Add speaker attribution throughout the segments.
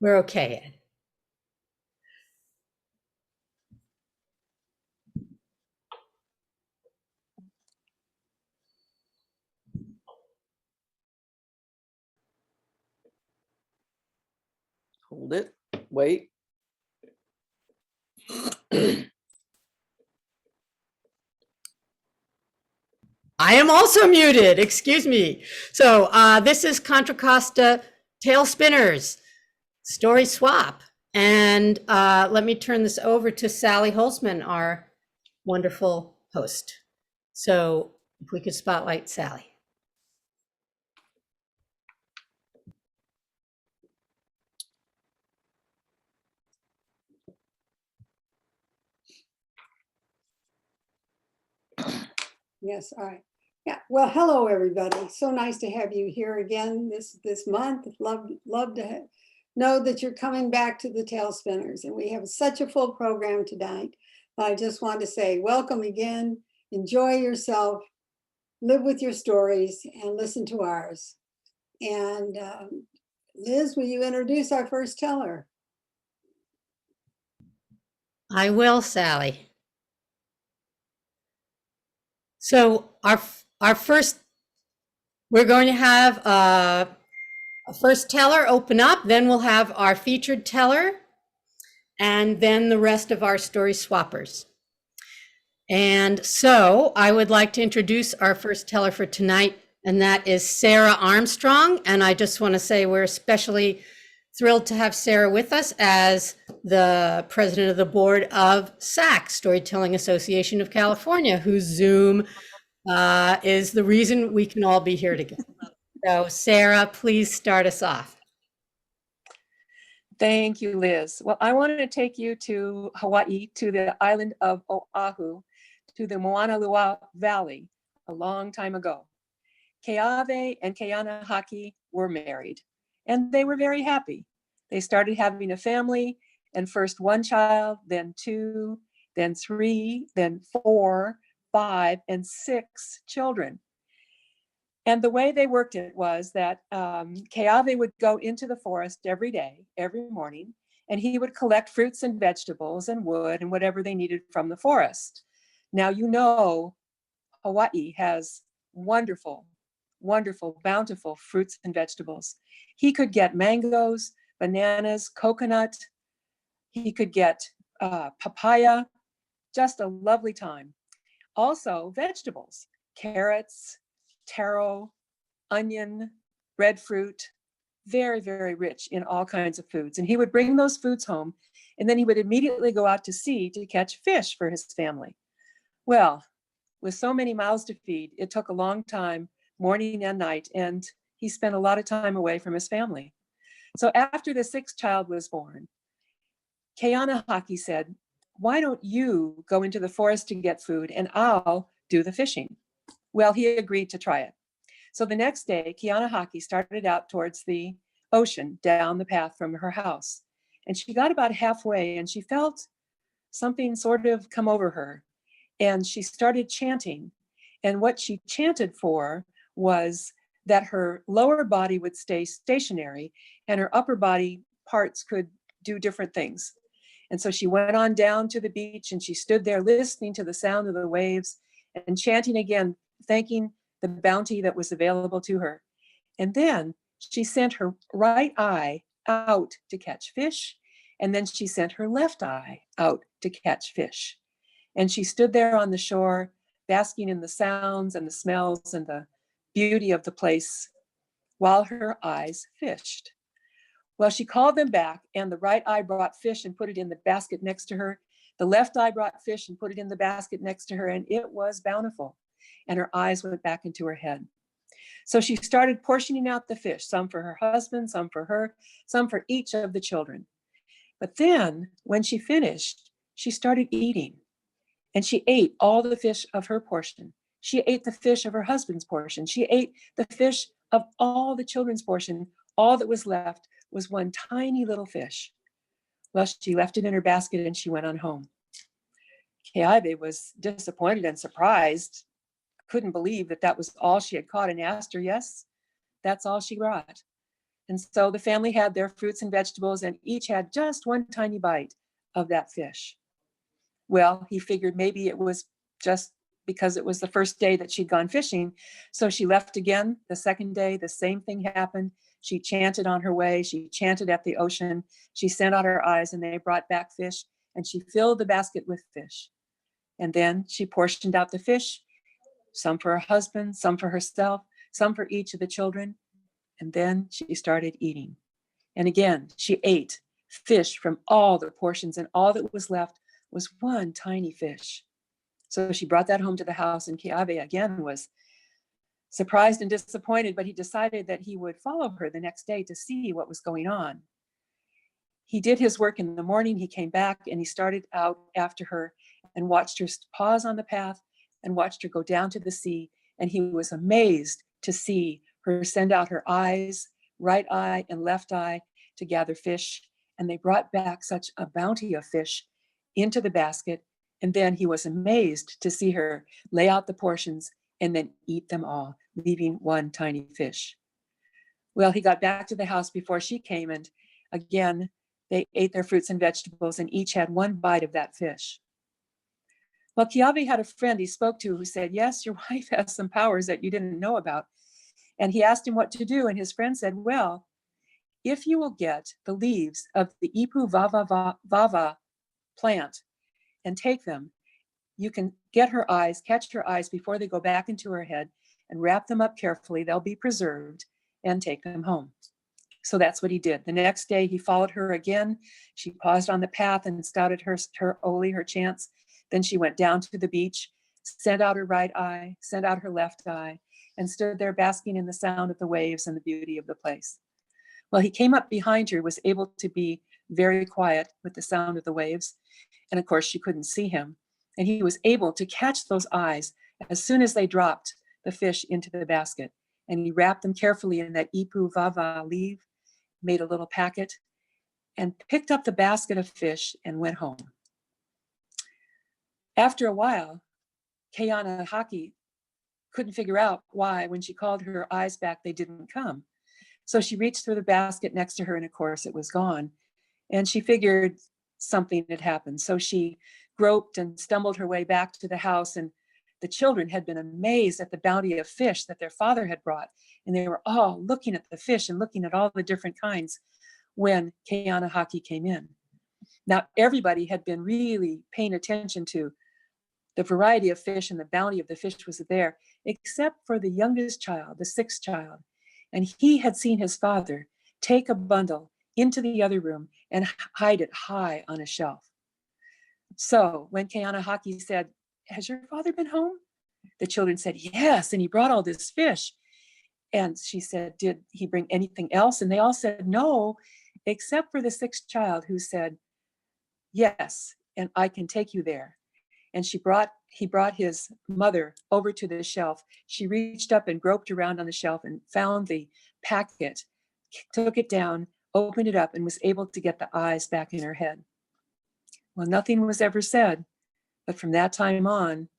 Speaker 1: We're okay, Ed.
Speaker 2: Hold it. Wait.
Speaker 1: I am also muted, excuse me. So this is Contra Costa Tail Spinners Story Swap. And let me turn this over to Sally Holzman, our wonderful host. So if we could spotlight Sally.
Speaker 3: Yes, all right. Yeah, well, hello, everybody. So nice to have you here again this month. Love to know that you're coming back to the Tail Spinners. And we have such a full program tonight. I just want to say welcome again. Enjoy yourself, live with your stories, and listen to ours. And Liz, will you introduce our first teller?
Speaker 1: I will, Sally. So our first, we're going to have a first teller open up, then we'll have our featured teller, and then the rest of our story swappers. And so I would like to introduce our first teller for tonight, and that is Sarah Armstrong. And I just want to say we're especially thrilled to have Sarah with us as the president of the board of SAC, Storytelling Association of California, whose Zoom is the reason we can all be here together. So Sarah, please start us off.
Speaker 4: Thank you, Liz. Well, I wanted to take you to Hawaii, to the island of Oahu, to the Moana Lua Valley a long time ago. Keawe and Keana Haki were married, and they were very happy. They started having a family, and first one child, then two, then three, then 4, 5, and 6 children. And the way they worked it was that Keawe would go into the forest every day, every morning, and he would collect fruits and vegetables and wood and whatever they needed from the forest. Now, you know, Hawaii has wonderful, wonderful, bountiful fruits and vegetables. He could get mangoes, bananas, coconut. He could get papaya, just a lovely time. Also, vegetables, carrots, taro, onion, breadfruit, very, very rich in all kinds of foods. And he would bring those foods home, and then he would immediately go out to sea to catch fish for his family. Well, with so many mouths to feed, it took a long time, morning and night, and he spent a lot of time away from his family. So after the 6th child was born, Keana Haki said, "Why don't you go into the forest to get food and I'll do the fishing?" Well, he agreed to try it. So the next day, Keana Haki started out towards the ocean down the path from her house. And she got about halfway and she felt something sort of come over her. And she started chanting. And what she chanted for was that her lower body would stay stationary and her upper body parts could do different things. And so she went on down to the beach and she stood there listening to the sound of the waves and chanting again, thanking the bounty that was available to her. And then she sent her right eye out to catch fish. And then she sent her left eye out to catch fish. And she stood there on the shore, basking in the sounds and the smells and the beauty of the place while her eyes fished. Well, she called them back, and the right eye brought fish and put it in the basket next to her. The left eye brought fish and put it in the basket next to her, and it was bountiful. And her eyes went back into her head. So she started portioning out the fish, some for her husband, some for her, some for each of the children. But then when she finished, she started eating. And she ate all the fish of her portion. She ate the fish of her husband's portion. She ate the fish of all the children's portion. All that was left was one tiny little fish. Well, she left it in her basket and she went on home. Keawe was disappointed and surprised, couldn't believe that that was all she had caught, and asked her, yes, that's all she brought. And so the family had their fruits and vegetables and each had just one tiny bite of that fish. Well, he figured maybe it was just because it was the first day that she'd gone fishing. So she left again. The second day, the same thing happened. She chanted on her way. She chanted at the ocean. She sent out her eyes and they brought back fish and she filled the basket with fish. And then she portioned out the fish, some for her husband, some for herself, some for each of the children. And then she started eating. And again, she ate fish from all the portions and all that was left was one tiny fish. So she brought that home to the house and Keawe again was surprised and disappointed, but he decided that he would follow her the next day to see what was going on. He did his work in the morning, he came back and he started out after her and watched her pause on the path and watched her go down to the sea. And he was amazed to see her send out her eyes, right eye and left eye to gather fish. And they brought back such a bounty of fish into the basket. And then he was amazed to see her lay out the portions and then eat them all, leaving one tiny fish. Well, he got back to the house before she came and again, they ate their fruits and vegetables and each had one bite of that fish. Well, Keawe had a friend he spoke to who said, yes, your wife has some powers that you didn't know about. And he asked him what to do. And his friend said, well, if you will get the leaves of the Ipu Vava plant and take them, you can get her eyes, catch her eyes before they go back into her head and wrap them up carefully. They'll be preserved and take them home. So that's what he did. The next day he followed her again. She paused on the path and started her Oli, her chants. Then she went down to the beach, sent out her right eye, sent out her left eye, and stood there basking in the sound of the waves and the beauty of the place. Well, he came up behind her, was able to be very quiet with the sound of the waves. And of course, she couldn't see him. And he was able to catch those eyes as soon as they dropped the fish into the basket. And he wrapped them carefully in that Ipu Vava leaf, made a little packet, and picked up the basket of fish and went home. After a while, Keana Haki couldn't figure out why, when she called her eyes back, they didn't come. So she reached through the basket next to her, and of course it was gone. And she figured something had happened. So she groped and stumbled her way back to the house, and the children had been amazed at the bounty of fish that their father had brought. And they were all looking at the fish and looking at all the different kinds when Keana Haki came in. Now, everybody had been really paying attention to the variety of fish and the bounty of the fish was there, except for the youngest child, the sixth child. And he had seen his father take a bundle into the other room and hide it high on a shelf. So when Keana Haki said, has your father been home? The children said, yes, and he brought all this fish. And she said, did he bring anything else? And they all said, no, except for the sixth child who said, yes, and I can take you there. And he brought his mother over to the shelf. She reached up and groped around on the shelf and found the packet, took it down, opened it up, and was able to get the eyes back in her head. Well, nothing was ever said, but from that time on,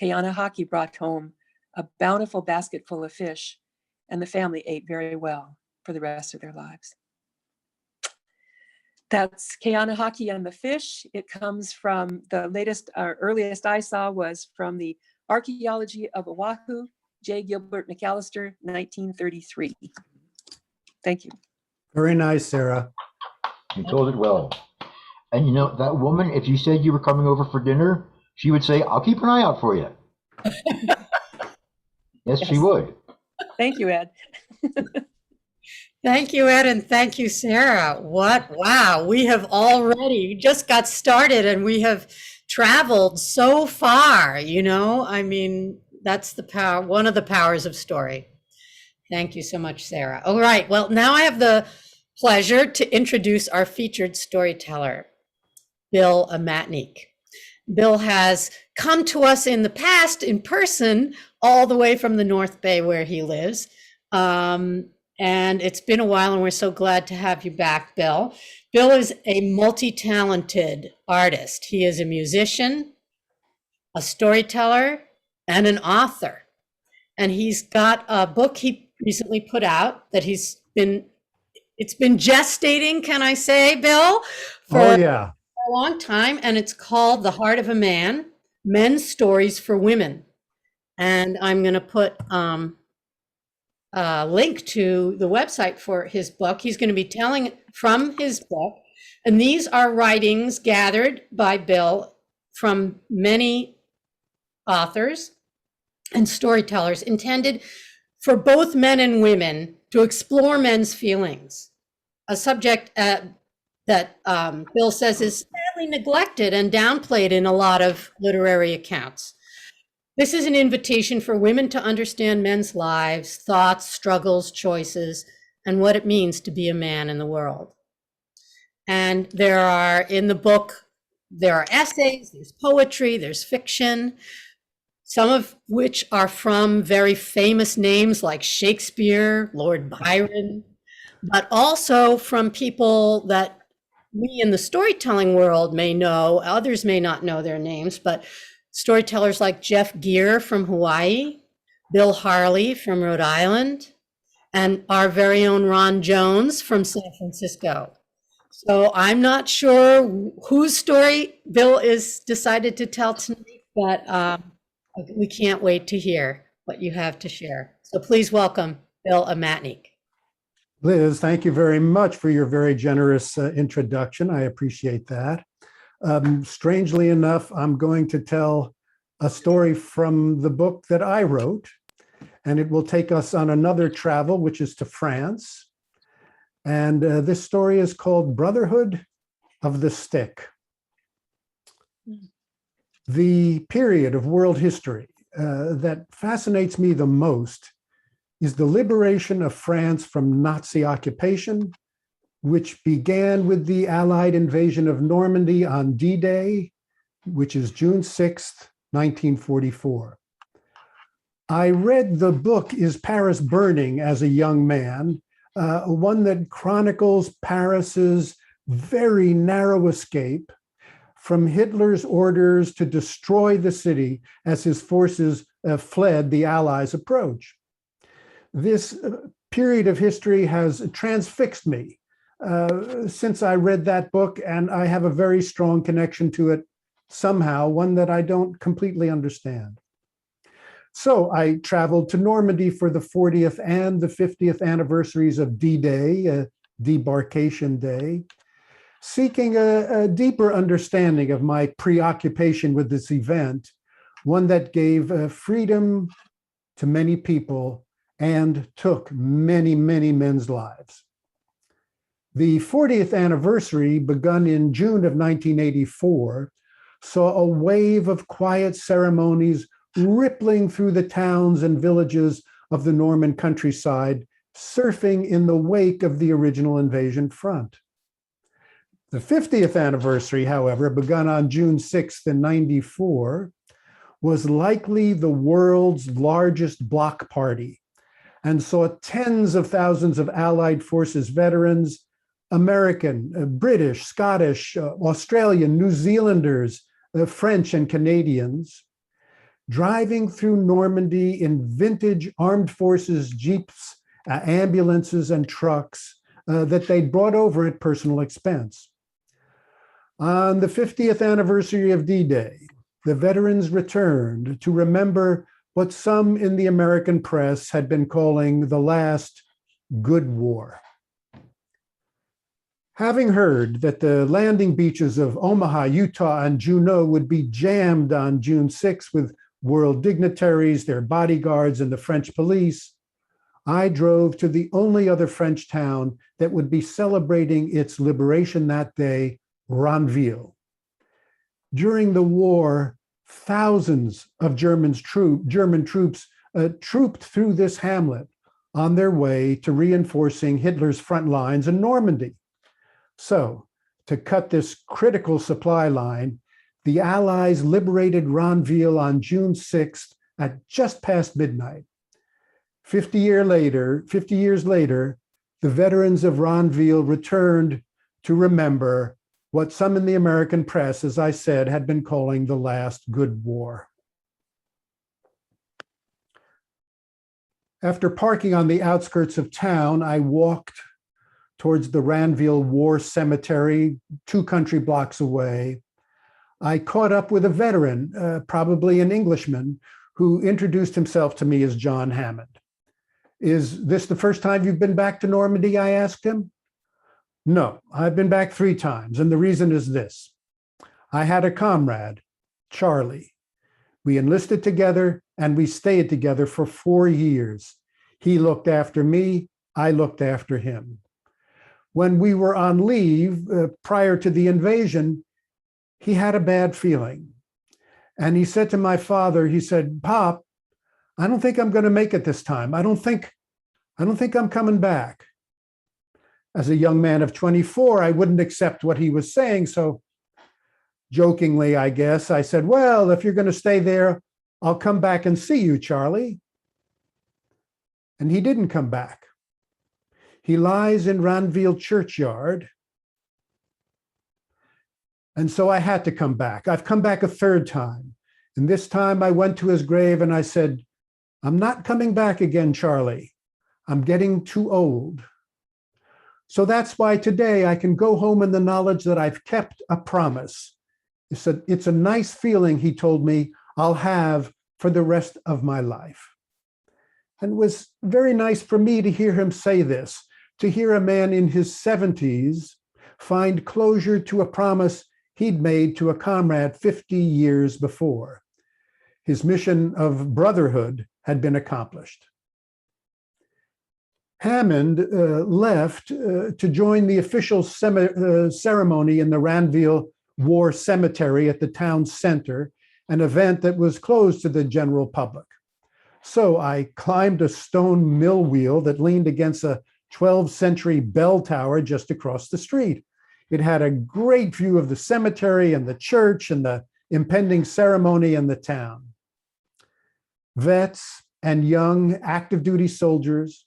Speaker 4: Keana Haki brought home a bountiful basket full of fish, and the family ate very well for the rest of their lives. That's Keana Haki and the fish. It comes from the earliest I saw was from the Archaeology of Oahu, J. Gilbert McAllister, 1933. Thank you.
Speaker 2: Very nice, Sarah.
Speaker 5: You told it well. And you know, that woman, if you said you were coming over for dinner, she would say, I'll keep an eye out for you. Yes, she would.
Speaker 4: Thank you, Ed.
Speaker 1: Thank you, Ed, and thank you, Sarah. Wow, we have already just got started and we have traveled so far, I mean, that's the power, one of the powers of story. Thank you so much, Sarah. All right, well, now I have the pleasure to introduce our featured storyteller, Bill Amatnik. Bill has come to us in the past in person, all the way from the North Bay where he lives. And it's been a while and we're so glad to have you back, Bill. Bill is a multi-talented artist. He is a musician, a storyteller, and an author. And he's got a book he recently put out that he's been It's been gestating, can I say, Bill, for
Speaker 2: Oh, yeah.
Speaker 1: a long time, and it's called The Heart of a Man, Men's Stories for Women. And I'm going to put a link to the website for his book. He's going to be telling from his book. And these are writings gathered by Bill from many authors and storytellers intended for both men and women to explore men's feelings, a subject that Bill says is sadly neglected and downplayed in a lot of literary accounts. This is an invitation for women to understand men's lives, thoughts, struggles, choices, and what it means to be a man in the world. And there are, in the book, there are essays, there's poetry, there's fiction, some of which are from very famous names like Shakespeare, Lord Byron, but also from people that we in the storytelling world may know, others may not know their names, but storytellers like Jeff Gear from Hawaii, Bill Harley from Rhode Island, and our very own Ron Jones from San Francisco. So I'm not sure whose story Bill is decided to tell tonight, but we can't wait to hear what you have to share. So please welcome Bill Amatnik.
Speaker 2: Liz, thank you very much for your very generous introduction. I appreciate that. Strangely enough, I'm going to tell a story from the book that I wrote, and it will take us on another travel, which is to France. And this story is called Brotherhood of the Stick. The period of world history that fascinates me the most is the liberation of France from Nazi occupation, which began with the Allied invasion of Normandy on D-Day, which is June 6th, 1944. I read the book Is Paris Burning as a young man, one that chronicles Paris's very narrow escape from Hitler's orders to destroy the city as his forces fled the Allies' approach. This period of history has transfixed me since I read that book, and I have a very strong connection to it somehow, one that I don't completely understand. So I traveled to Normandy for the 40th and the 50th anniversaries of D-Day, Debarkation Day, seeking a deeper understanding of my preoccupation with this event, one that gave freedom to many people and took many, many men's lives. The 40th anniversary, begun in June of 1984, saw a wave of quiet ceremonies rippling through the towns and villages of the Norman countryside, surfing in the wake of the original invasion front. The 50th anniversary, however, begun on June 6th in 94, was likely the world's largest block party and saw tens of thousands of Allied forces veterans, American, British, Scottish, Australian, New Zealanders, French, and Canadians, driving through Normandy in vintage armed forces jeeps, ambulances, and trucks that they'd brought over at personal expense. On the 50th anniversary of D-Day, the veterans returned to remember what some in the American press had been calling the last good war. Having heard that the landing beaches of Omaha, Utah, and Juneau would be jammed on June 6th with world dignitaries, their bodyguards, and the French police, I drove to the only other French town that would be celebrating its liberation that day, Ranville. During the war, thousands of German troops trooped through this hamlet on their way to reinforcing Hitler's front lines in Normandy. So, to cut this critical supply line, the Allies liberated Ranville on June 6th at just past midnight. 50 years later, the veterans of Ranville returned to remember what some in the American press, as I said, had been calling the last good war. After parking on the outskirts of town, I walked towards the Ranville War Cemetery, 2 country blocks away, I caught up with a veteran, probably an Englishman, who introduced himself to me as John Hammond. Is this the first time you've been back to Normandy? I asked him. No, I've been back 3 times, and the reason is this. I had a comrade, Charlie. We enlisted together, and we stayed together for 4 years. He looked after me, I looked after him. When we were on leave prior to the invasion, he had a bad feeling. And he said to my father, he said, Pop, I don't think I'm going to make it this time. I don't think I'm coming back. As a young man of 24, I wouldn't accept what he was saying. So jokingly, I guess, I said, well, if you're going to stay there, I'll come back and see you, Charlie. And he didn't come back. He lies in Ranville churchyard. And so I had to come back. I've come back a 3rd time. And this time I went to his grave and I said, I'm not coming back again, Charlie. I'm getting too old. So that's why today I can go home in the knowledge that I've kept a promise. It's a nice feeling, he told me, I'll have for the rest of my life. And it was very nice for me to hear him say this, to hear a man in his 70s find closure to a promise he'd made to a comrade 50 years before. His mission of brotherhood had been accomplished. Hammond left to join the official ceremony in the Ranville War Cemetery at the town center, an event that was closed to the general public. So I climbed a stone mill wheel that leaned against a 12th century bell tower just across the street. It had a great view of the cemetery and the church and the impending ceremony in the town. Vets and young active duty soldiers,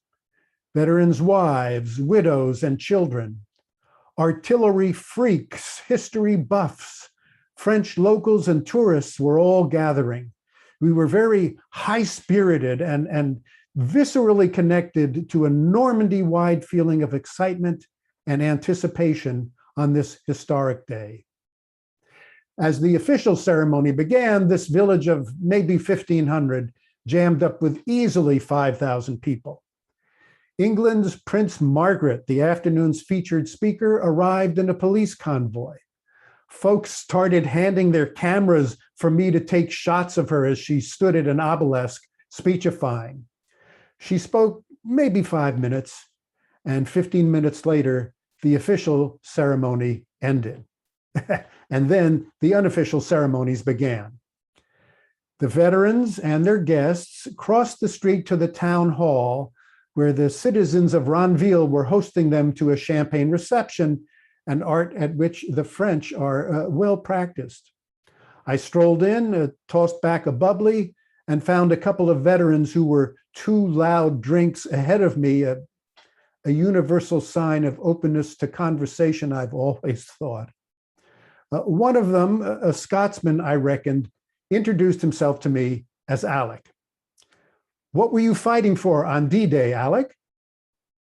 Speaker 2: veterans' wives, widows, and children, artillery freaks, history buffs, French locals and tourists were all gathering. We were very high-spirited and viscerally connected to a Normandy-wide feeling of excitement and anticipation on this historic day. As the official ceremony began, this village of maybe 1,500 jammed up with easily 5,000 people. England's Prince Margaret, the afternoon's featured speaker, arrived in a police convoy. Folks started handing their cameras for me to take shots of her as she stood at an obelisk speechifying. She spoke maybe 5 minutes, and 15 minutes later, the official ceremony ended. And then the unofficial ceremonies began. The veterans and their guests crossed the street to the town hall, where the citizens of Ranville were hosting them to a champagne reception, an art at which the French are well practiced. I strolled in, tossed back a bubbly, and found a couple of veterans who were 2 loud drinks ahead of me, a universal sign of openness to conversation, I've always thought. One of them, a Scotsman, I reckoned, introduced himself to me as Alec. What were you fighting for on D-Day, Alec?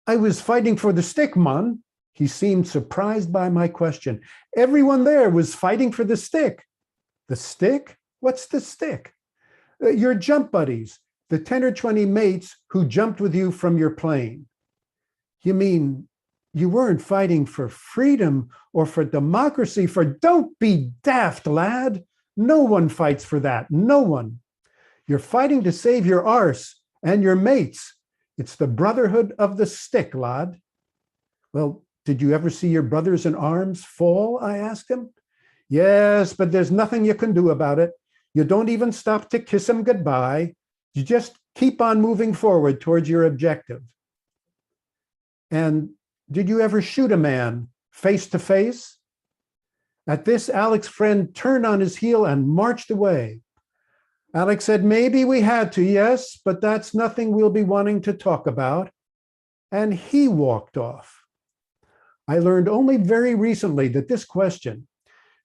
Speaker 2: I was fighting for the stick, man. He seemed surprised by my question. Everyone there was fighting for the stick. The stick? What's the stick? Your jump buddies, the 10 or 20 mates who jumped with you from your plane. You mean you weren't fighting for freedom or for democracy? Don't be daft, lad. No one fights for that. No one. You're fighting to save your arse and your mates. It's the brotherhood of the stick, lad. Well, did you ever see your brothers in arms fall? I asked him. Yes, but there's nothing you can do about it. You don't even stop to kiss them goodbye. You just keep on moving forward towards your objective. And did you ever shoot a man face to face? At this, Alec's friend turned on his heel and marched away. Alec said, maybe we had to, yes, but that's nothing we'll be wanting to talk about. And he walked off. I learned only very recently that this question,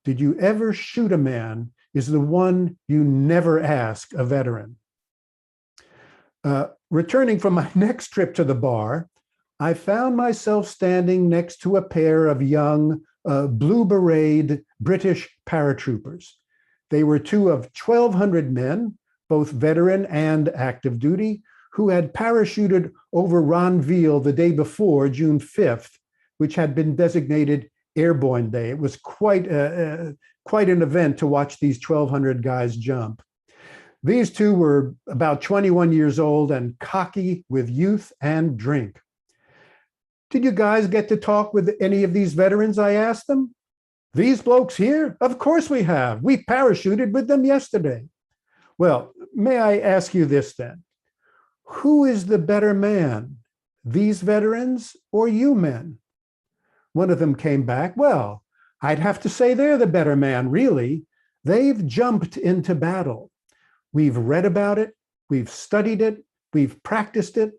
Speaker 2: did you ever shoot a man, is the one you never ask a veteran. Returning from my next trip to the bar, I found myself standing next to a pair of young, blue beret British paratroopers. They were two of 1,200 men, both veteran and active duty, who had parachuted over Ronville the day before, June 5th, which had been designated Airborne Day. It was quite an event to watch these 1,200 guys jump. These two were about 21 years old and cocky with youth and drink. Did you guys get to talk with any of these veterans? I asked them. These blokes here? Of course we have. We parachuted with them yesterday. Well, may I ask you this then? Who is the better man, these veterans or you men? One of them came back, well, I'd have to say they're the better man, really. They've jumped into battle. We've read about it, we've studied it, we've practiced it,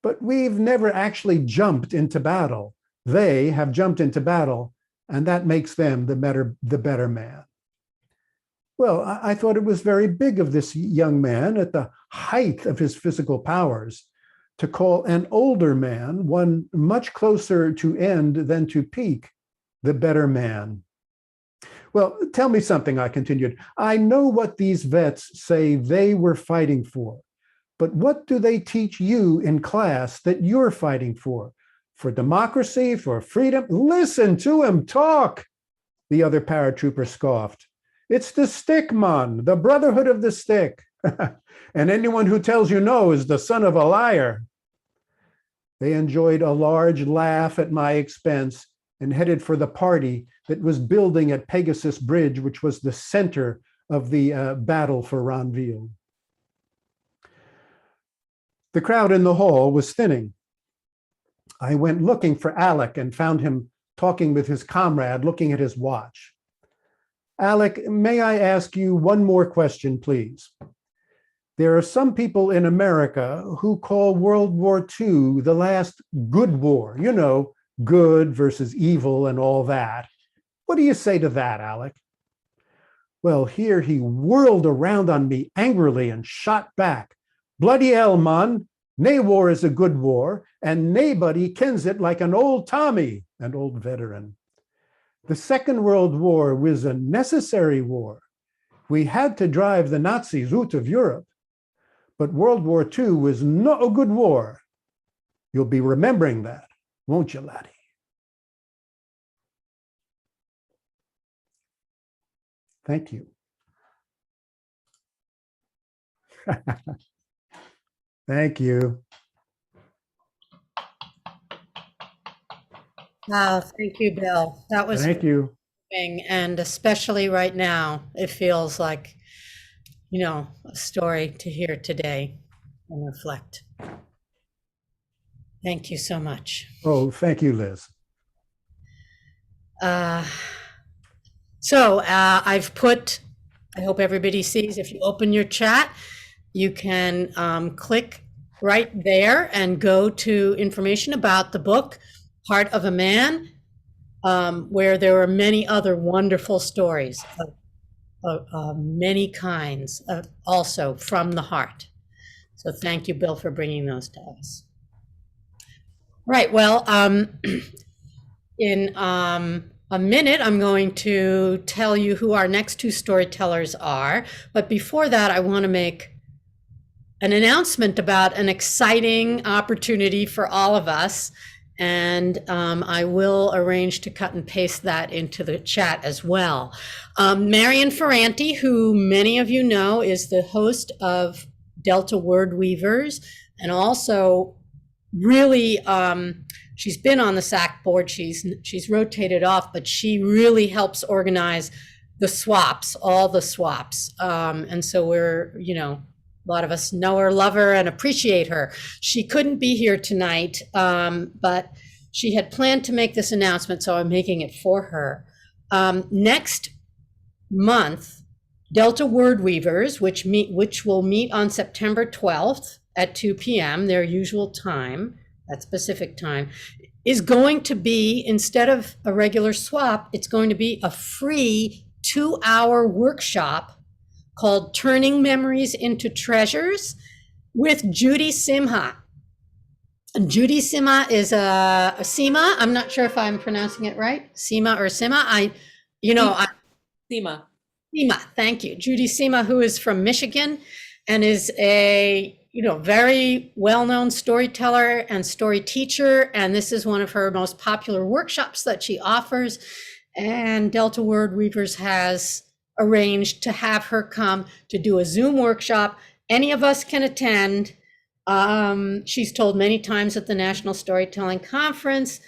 Speaker 2: but we've never actually jumped into battle. They have jumped into battle, and that makes them the better man. Well, I thought it was very big of this young man at the height of his physical powers to call an older man, one much closer to end than to peak, the better man. Well, tell me something, I continued. I know what these vets say they were fighting for, but what do they teach you in class that you're fighting for? For democracy, for freedom? Listen to him talk, the other paratrooper scoffed. It's the stick, man, the brotherhood of the stick. And anyone who tells you no is the son of a liar. They enjoyed a large laugh at my expense and headed for the party that was building at Pegasus Bridge, which was the center of the battle for Ronville. The crowd in the hall was thinning. I went looking for Alec and found him talking with his comrade, looking at his watch. Alec, may I ask you one more question, please? There are some people in America who call World War II the last good war, you know, good versus evil and all that. What do you say to that, Alec? Well, here he whirled around on me angrily and shot back. Bloody hell, man, nae war is a good war, and naebody kens it like an old Tommy, an old veteran. The Second World War was a necessary war. We had to drive the Nazis out of Europe. But World War II was not a good war. You'll be remembering that, won't you, laddie? Thank you. Thank you.
Speaker 1: Wow, thank you, Bill. That was
Speaker 2: Thank you.
Speaker 1: moving, and especially right now, it feels like, you know, a story to hear today and reflect. Thank you so much.
Speaker 2: Oh, thank you, Liz.
Speaker 1: I've put, I hope everybody sees, if you open your chat, you can click right there and go to information about the book, Heart of a Man, where there are many other wonderful stories of many kinds, also from the heart. So thank you, Bill, for bringing those to us. Right, well, in a minute, I'm going to tell you who our next two storytellers are. But before that, I want to make an announcement about an exciting opportunity for all of us. And I will arrange to cut and paste that into the chat as well. Marian Ferranti, who many of you know, is the host of Delta Word Weavers, and also really, she's been on the SAC board. She's rotated off, but she really helps organize the swaps, all the swaps. And so we're, you know, a lot of us know her, love her, and appreciate her. She couldn't be here tonight, but she had planned to make this announcement, so I'm making it for her. Next month, Delta Word Weavers, which will meet on September 12th at 2 p.m., their usual time, that specific time, is going to be, instead of a regular swap, it's going to be a free 2-hour workshop called Turning Memories into Treasures with Judy Simha. Judy Sima is a Sima. I'm not sure if I'm pronouncing it right. Sima or Sima.
Speaker 4: Seema.
Speaker 1: Sima, thank you. Judy Sima, who is from Michigan and is a, very well-known storyteller and story teacher. And this is one of her most popular workshops that she offers. And Delta Word Weavers has arranged to have her come to do a Zoom workshop. Any of us can attend. She's told many times at the National Storytelling Conference.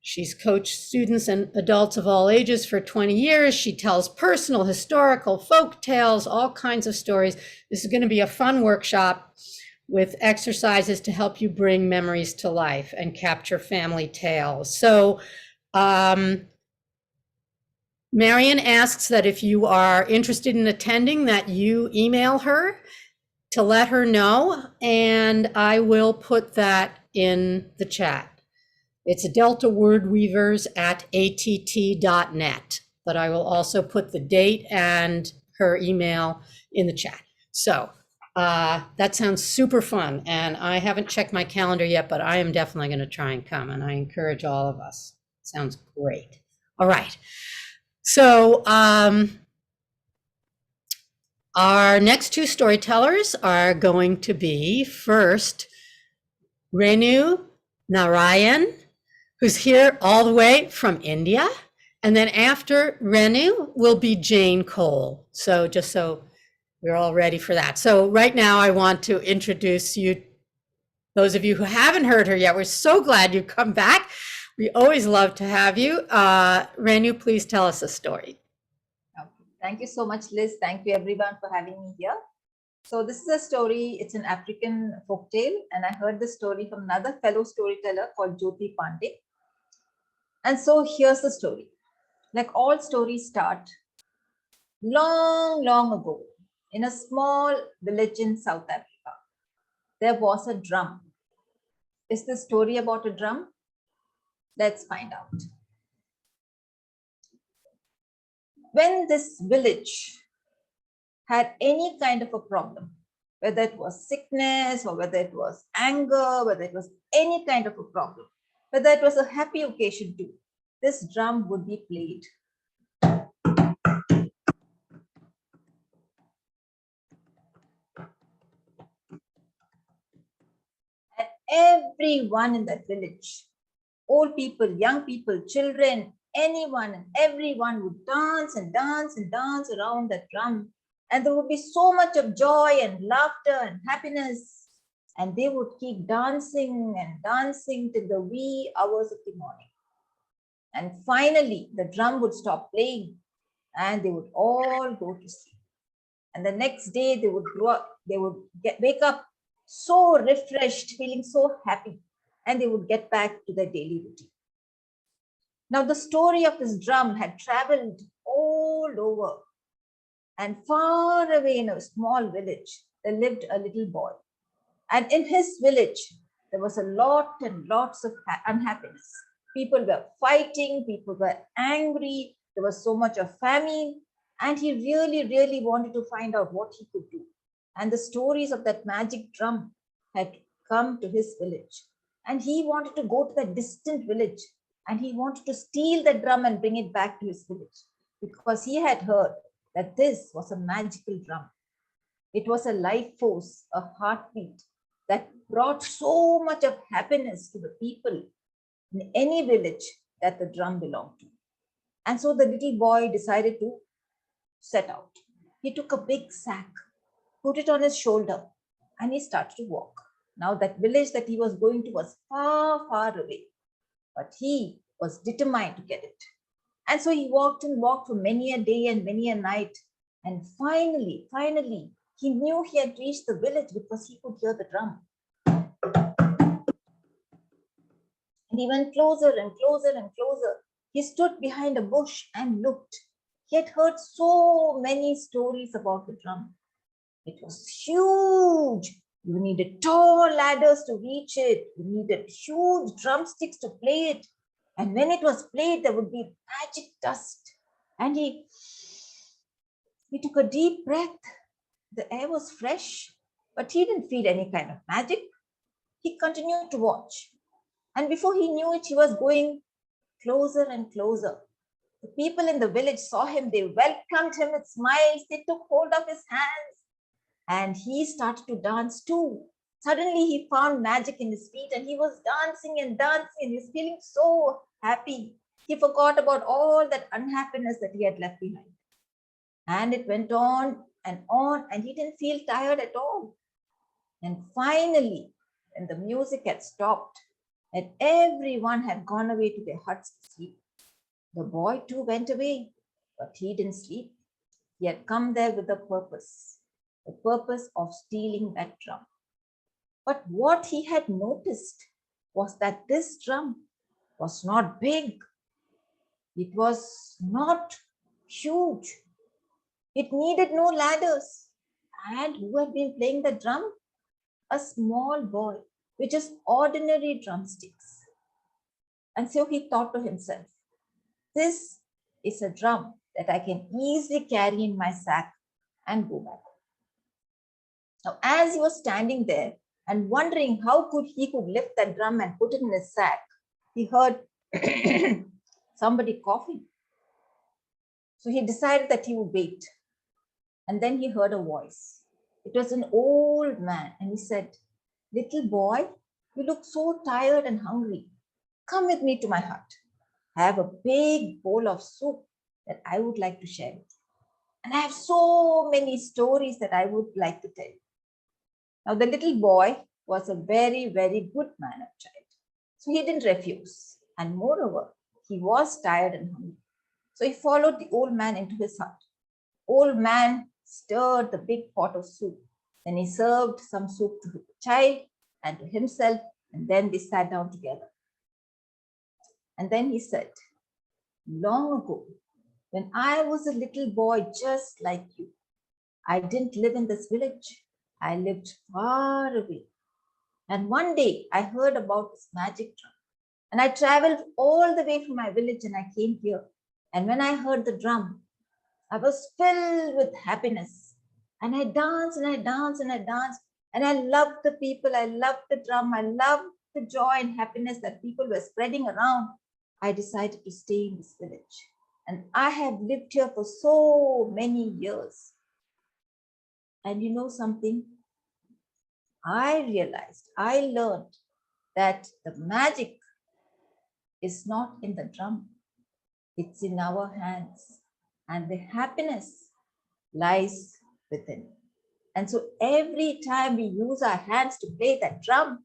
Speaker 1: She's coached students and adults of all ages for 20 years. She tells personal, historical, folk tales, all kinds of stories. This is going to be a fun workshop with exercises to help you bring memories to life and capture family tales. So Marion asks that if you are interested in attending, that you email her to let her know, and I will put that in the chat. It's deltawordweavers@att.net, but I will also put the date and her email in the chat. So that sounds super fun, and I haven't checked my calendar yet, but I am definitely going to try and come, and I encourage all of us. Sounds great. All right. So our next two storytellers are going to be first Renu Narayan, who's here all the way from India. And then after Renu will be Jane Cole. So just so we're all ready for that. So right now I want to introduce you, those of you who haven't heard her yet. We're so glad you come back. We always love to have you. Renu, please tell us a story.
Speaker 6: Okay. Thank you so much, Liz. Thank you everyone for having me here. So this is a story, it's an African folktale, and I heard this story from another fellow storyteller called Jyoti Pandey. And so here's the story. Like all stories start long, long ago in a small village in South Africa. There was a drum. Is this story about a drum? Let's find out. When this village had any kind of a problem, whether it was sickness or whether it was anger, whether it was any kind of a problem, whether it was a happy occasion too, this drum would be played. And everyone in that village, old people, young people, children, anyone and everyone would dance and dance and dance around that drum. And there would be so much of joy and laughter and happiness. And they would keep dancing and dancing till the wee hours of the morning. And finally, the drum would stop playing and they would all go to sleep. And the next day they would wake up so refreshed, feeling so happy, and they would get back to their daily routine. Now, the story of this drum had traveled all over, and far away in a small village, there lived a little boy. And in his village, there was a lot and lots of unhappiness. People were fighting, people were angry, there was so much of famine, and he really, really wanted to find out what he could do. And the stories of that magic drum had come to his village. And he wanted to go to that distant village, and he wanted to steal the drum and bring it back to his village, because he had heard that this was a magical drum. It was a life force, a heartbeat that brought so much of happiness to the people in any village that the drum belonged to. And so the little boy decided to set out. He took a big sack, put it on his shoulder, and he started to walk. Now that village that he was going to was far, far away, but he was determined to get it. And so he walked and walked for many a day and many a night. And finally, he knew he had reached the village because he could hear the drum. And he went closer and closer and closer. He stood behind a bush and looked. He had heard so many stories about the drum. It was huge. You needed tall ladders to reach it. You needed huge drumsticks to play it. And when it was played, there would be magic dust. And he took a deep breath. The air was fresh, but he didn't feel any kind of magic. he continued to watch. And before he knew it, he was going closer and closer. The people in the village saw him. They welcomed him with smiles. They took hold of his hands. And he started to dance too. Suddenly he found magic in his feet and he was dancing and dancing and he was feeling so happy. He forgot about all that unhappiness that he had left behind. And it went on and he didn't feel tired at all. And finally, when the music had stopped and everyone had gone away to their huts to sleep, the boy too went away, but he didn't sleep. He had come there with a purpose, the purpose of stealing that drum. But what he had noticed was that this drum was not big. It was not huge. It needed no ladders. And who had been playing the drum? A small boy with just ordinary drumsticks. And so he thought to himself, this is a drum that I can easily carry in my sack and go back. Now, as he was standing there and wondering how he could lift that drum and put it in his sack, he heard somebody coughing. So he decided that he would wait. And then he heard a voice. It was an old man, and he said, little boy, you look so tired and hungry. Come with me to my hut. I have a big bowl of soup that I would like to share with you. And I have so many stories that I would like to tell you. Now, the little boy was a very, very good mannered child. So he didn't refuse. And moreover, he was tired and hungry. So he followed the old man into his hut. Old man stirred the big pot of soup. Then he served some soup to the child and to himself, and then they sat down together. And then he said, long ago, when I was a little boy just like you, I didn't live in this village. I lived far away. And one day I heard about this magic drum. And I traveled all the way from my village and I came here. And when I heard the drum, I was filled with happiness. And I danced and I danced and I danced. And I loved the people. I loved the drum. I loved the joy and happiness that people were spreading around. I decided to stay in this village. And I have lived here for so many years. And you know something? I realized, I learned that the magic is not in the drum. It's in our hands. And the happiness lies within. And so every time we use our hands to play that drum,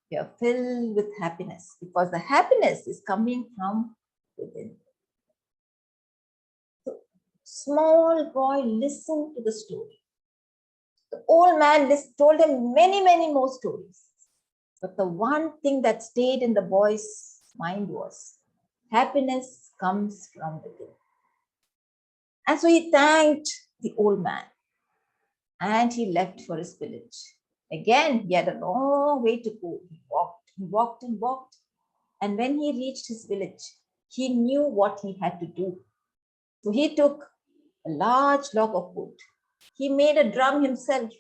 Speaker 6: we are filled with happiness because the happiness is coming from within. So, small boy listened to the story. The old man told him many, many more stories. But the one thing that stayed in the boy's mind was happiness comes from within. And so he thanked the old man and he left for his village. Again, he had a long way to go. He walked and walked. And when he reached his village, he knew what he had to do. So he took a large log of wood. He made a drum himself,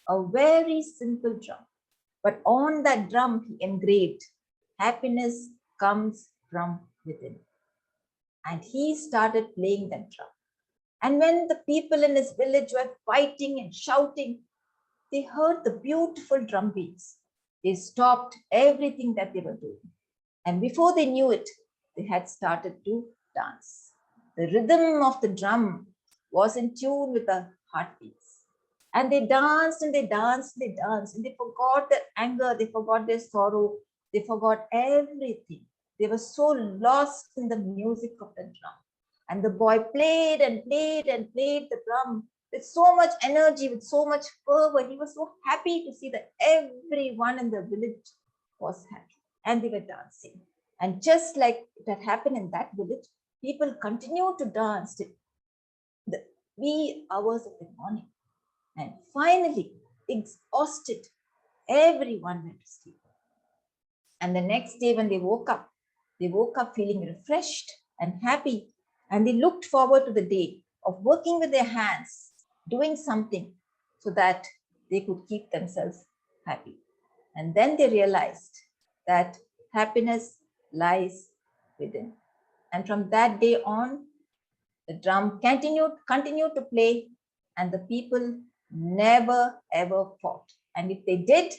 Speaker 6: a very simple drum. But on that drum, he engraved, happiness comes from within. And he started playing that drum. And when the people in his village were fighting and shouting, they heard the beautiful drum beats. They stopped everything that they were doing. And before they knew it, they had started to dance. The rhythm of the drum was in tune with the heartbeats. And they danced and they danced and they danced. And they forgot their anger, they forgot their sorrow, they forgot everything. They were so lost in the music of the drum. And the boy played and played and played the drum with so much energy, with so much fervor. He was so happy to see that everyone in the village was happy and they were dancing. And just like it had happened in that village, people continued to dance till the wee hours of the morning. And finally, exhausted, everyone went to sleep. And the next day when they woke up feeling refreshed and happy. And they looked forward to the day of working with their hands, doing something so that they could keep themselves happy. And then they realized that happiness lies within. And from that day on, the drum continued to play, and the people never ever fought. And if they did,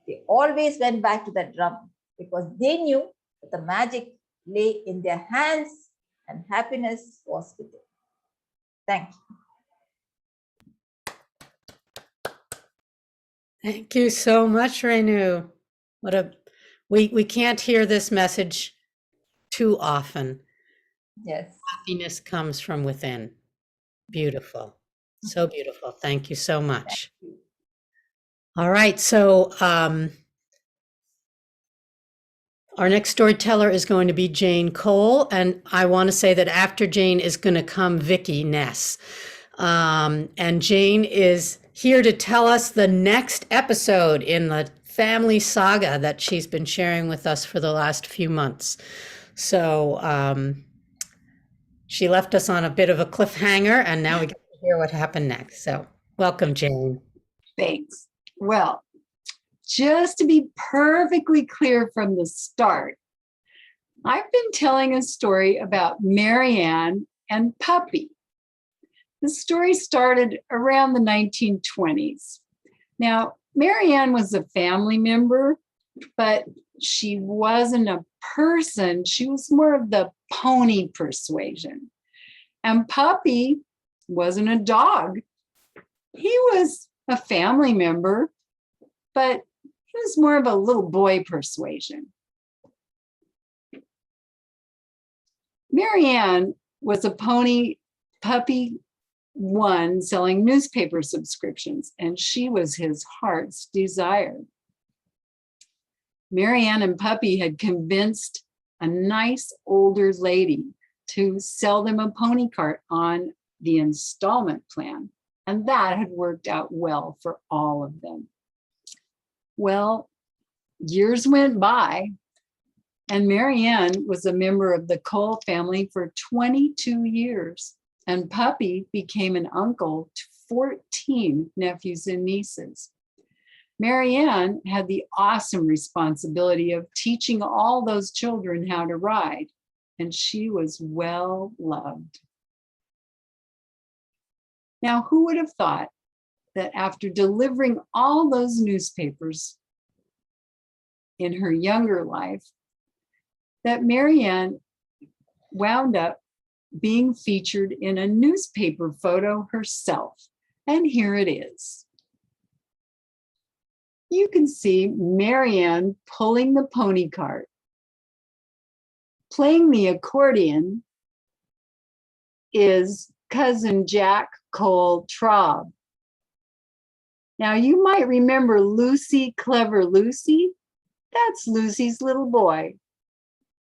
Speaker 6: they always went back to the drum because they knew that the magic lay in their hands and happiness was within. Thank you.
Speaker 1: Thank you so much, Renu. We can't hear this message too often.
Speaker 6: Yes.
Speaker 1: Happiness comes from within. Beautiful. So beautiful. Thank you so much. All right. So our next storyteller is going to be Jane Cole. And I want to say that after Jane is going to come Vicki Ness. And Jane is here to tell us the next episode in the family saga that she's been sharing with us for the last few months. So she left us on a bit of a cliffhanger, and now we get to hear what happened next. So welcome, Jane.
Speaker 7: Thanks. Well, just to be perfectly clear from the start, I've been telling a story about Marianne and Puppy. The story started around the 1920s. Now, Marianne was a family member, but she wasn't a person. She was more of the pony persuasion. And Puppy wasn't a dog. He was a family member, but he was more of a little boy persuasion. Marianne was a puppy one selling newspaper subscriptions, and she was his heart's desire. Marianne and Puppy had convinced a nice older lady to sell them a pony cart on the installment plan, and that had worked out well for all of them. Well, years went by, and Marianne was a member of the Cole family for 22 years. And Puppy became an uncle to 14 nephews and nieces. Marianne had the awesome responsibility of teaching all those children how to ride, and she was well loved. Now, who would have thought that after delivering all those newspapers in her younger life, that Marianne wound up being featured in a newspaper photo herself. And here it is. You can see Marianne pulling the pony cart. Playing the accordion is cousin Jack Cole Traub. Now you might remember Lucy, Clever Lucy. That's Lucy's little boy.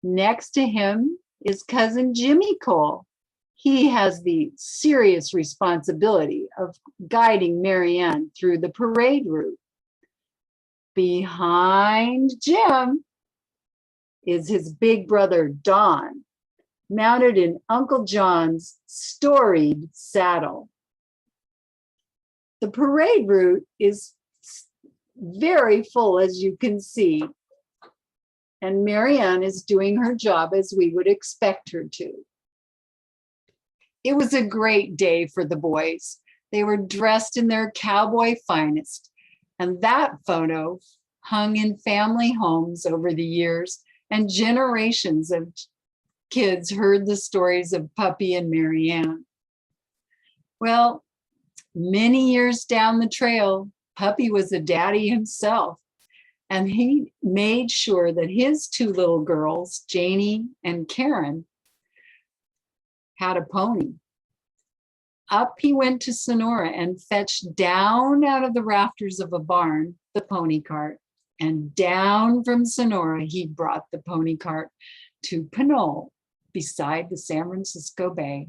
Speaker 7: Next to him is cousin Jimmy Cole. He has the serious responsibility of guiding Marianne through the parade route. Behind Jim is his big brother Don, mounted in Uncle John's storied saddle. The parade route is very full, as you can see, and Marianne is doing her job as we would expect her to. It was a great day for the boys. They were dressed in their cowboy finest, and that photo hung in family homes over the years, and generations of kids heard the stories of Puppy and Marianne. Well, many years down the trail, Puppy was a daddy himself, and he made sure that his two little girls, Janie and Karen, had a pony. Up he went to Sonora and fetched down out of the rafters of a barn the pony cart, and down from Sonora he brought the pony cart to Pinole beside the San Francisco Bay.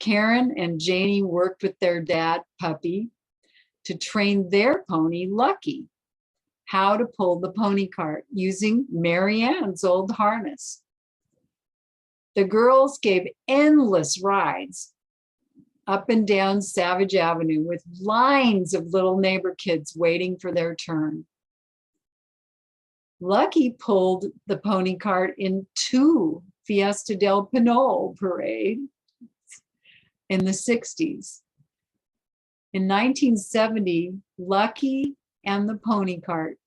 Speaker 7: Karen and Janie worked with their dad, Puppy, to train their pony, Lucky, how to pull the pony cart using Marianne's old harness. The girls gave endless rides up and down Savage Avenue with lines of little neighbor kids waiting for their turn. Lucky pulled the pony cart in 2 Fiesta del Pinol parade in the 60s. In 1970, Lucky and the pony cart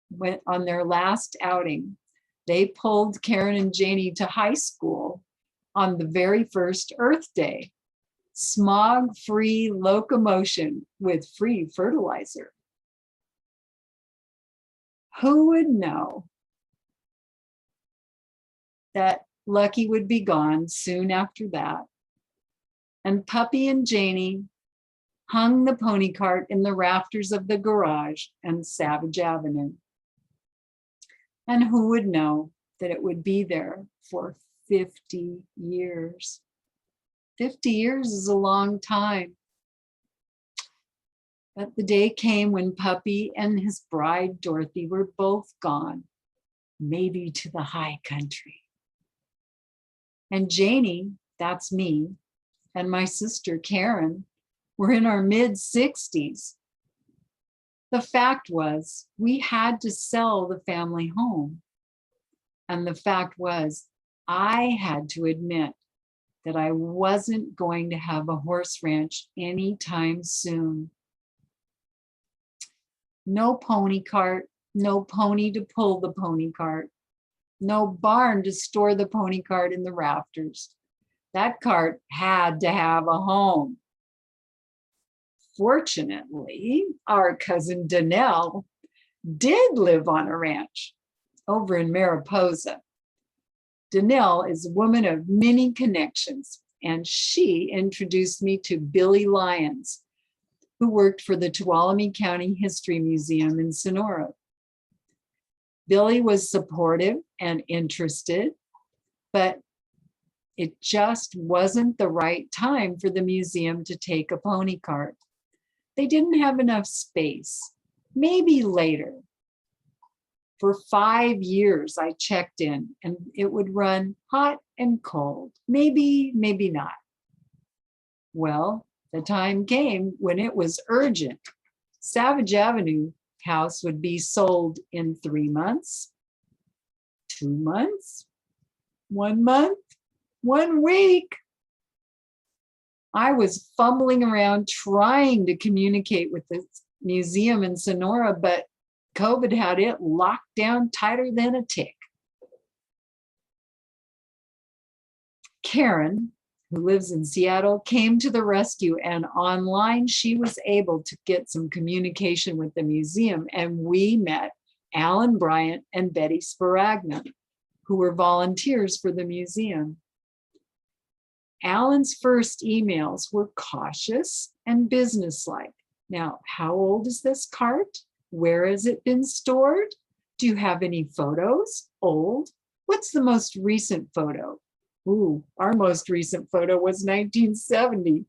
Speaker 7: went on their last outing. They pulled Karen and Janie to high school on the very first Earth Day. Smog-free locomotion with free fertilizer. Who would know that Lucky would be gone soon after that? And Puppy and Janie hung the pony cart in the rafters of the garage and Savage Avenue. And who would know that it would be there for 50 years? 50 years is a long time. But the day came when Puppy and his bride, Dorothy, were both gone, maybe to the high country. And Janie, that's me, and my sister, Karen, were in our mid-60s. The fact was, we had to sell the family home. And the fact was, I had to admit that I wasn't going to have a horse ranch anytime soon. No pony cart, no pony to pull the pony cart, no barn to store the pony cart in the rafters. That cart had to have a home. Fortunately, our cousin Danelle did live on a ranch over in Mariposa. Danelle is a woman of many connections, and she introduced me to Billy Lyons, who worked for the Tuolumne County History Museum in Sonora. Billy was supportive and interested, but it just wasn't the right time for the museum to take a pony cart. They didn't have enough space, maybe later. For 5 years, I checked in and it would run hot and cold, maybe not. Well, the time came when it was urgent. Savage Avenue house would be sold in 3 months, 2 months, 1 month, 1 week. I was fumbling around trying to communicate with the museum in Sonora, but COVID had it locked down tighter than a tick. Karen, who lives in Seattle, came to the rescue, and online she was able to get some communication with the museum, and we met Alan Bryant and Betty Sparagna, who were volunteers for the museum. Alan's first emails were cautious and businesslike. Now, how old is this cart? Where has it been stored? Do you have any photos? Old? What's the most recent photo? Ooh, our most recent photo was 1970.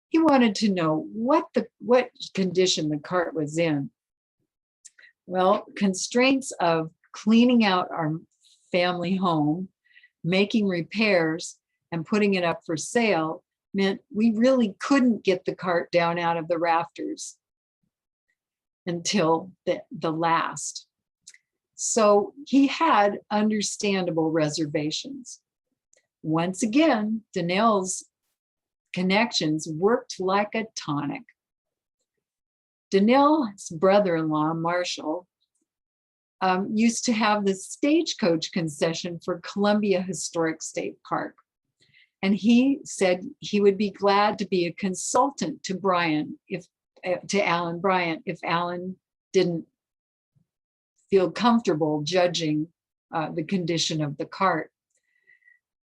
Speaker 7: He wanted to know what condition the cart was in. Well, constraints of cleaning out our family home, making repairs, and putting it up for sale meant we really couldn't get the cart down out of the rafters until the last. So he had understandable reservations. Once again, Danelle's connections worked like a tonic. Danelle's brother-in-law, Marshall, used to have the stagecoach concession for Columbia Historic State Park. And he said he would be glad to be a consultant to Alan Bryant if Alan didn't feel comfortable judging the condition of the cart.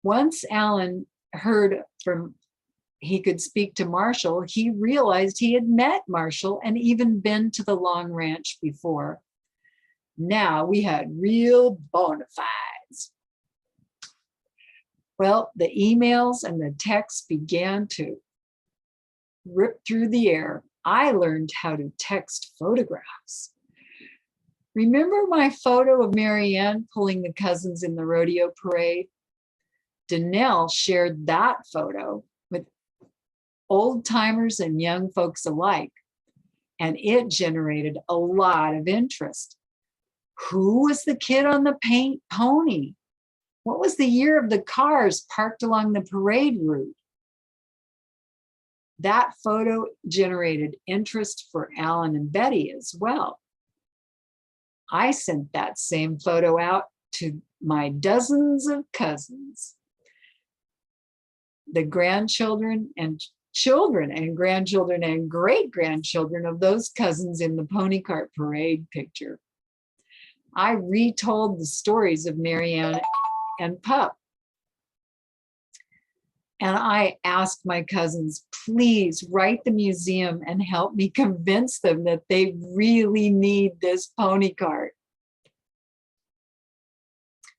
Speaker 7: Once Alan heard he could speak to Marshall, he realized he had met Marshall and even been to the Long Ranch before. Now we had real bona fides. Well, the emails and the texts began to rip through the air. I learned how to text photographs. Remember my photo of Marianne pulling the cousins in the rodeo parade? Danelle shared that photo with old timers and young folks alike. And it generated a lot of interest. Who was the kid on the paint pony? What was the year of the cars parked along the parade route? That photo generated interest for Alan and Betty as well. I sent that same photo out to my dozens of cousins. The grandchildren and children and grandchildren and great-grandchildren of those cousins in the pony cart parade picture. I retold the stories of Marianne and Pup. And I asked my cousins, please write the museum and help me convince them that they really need this pony cart.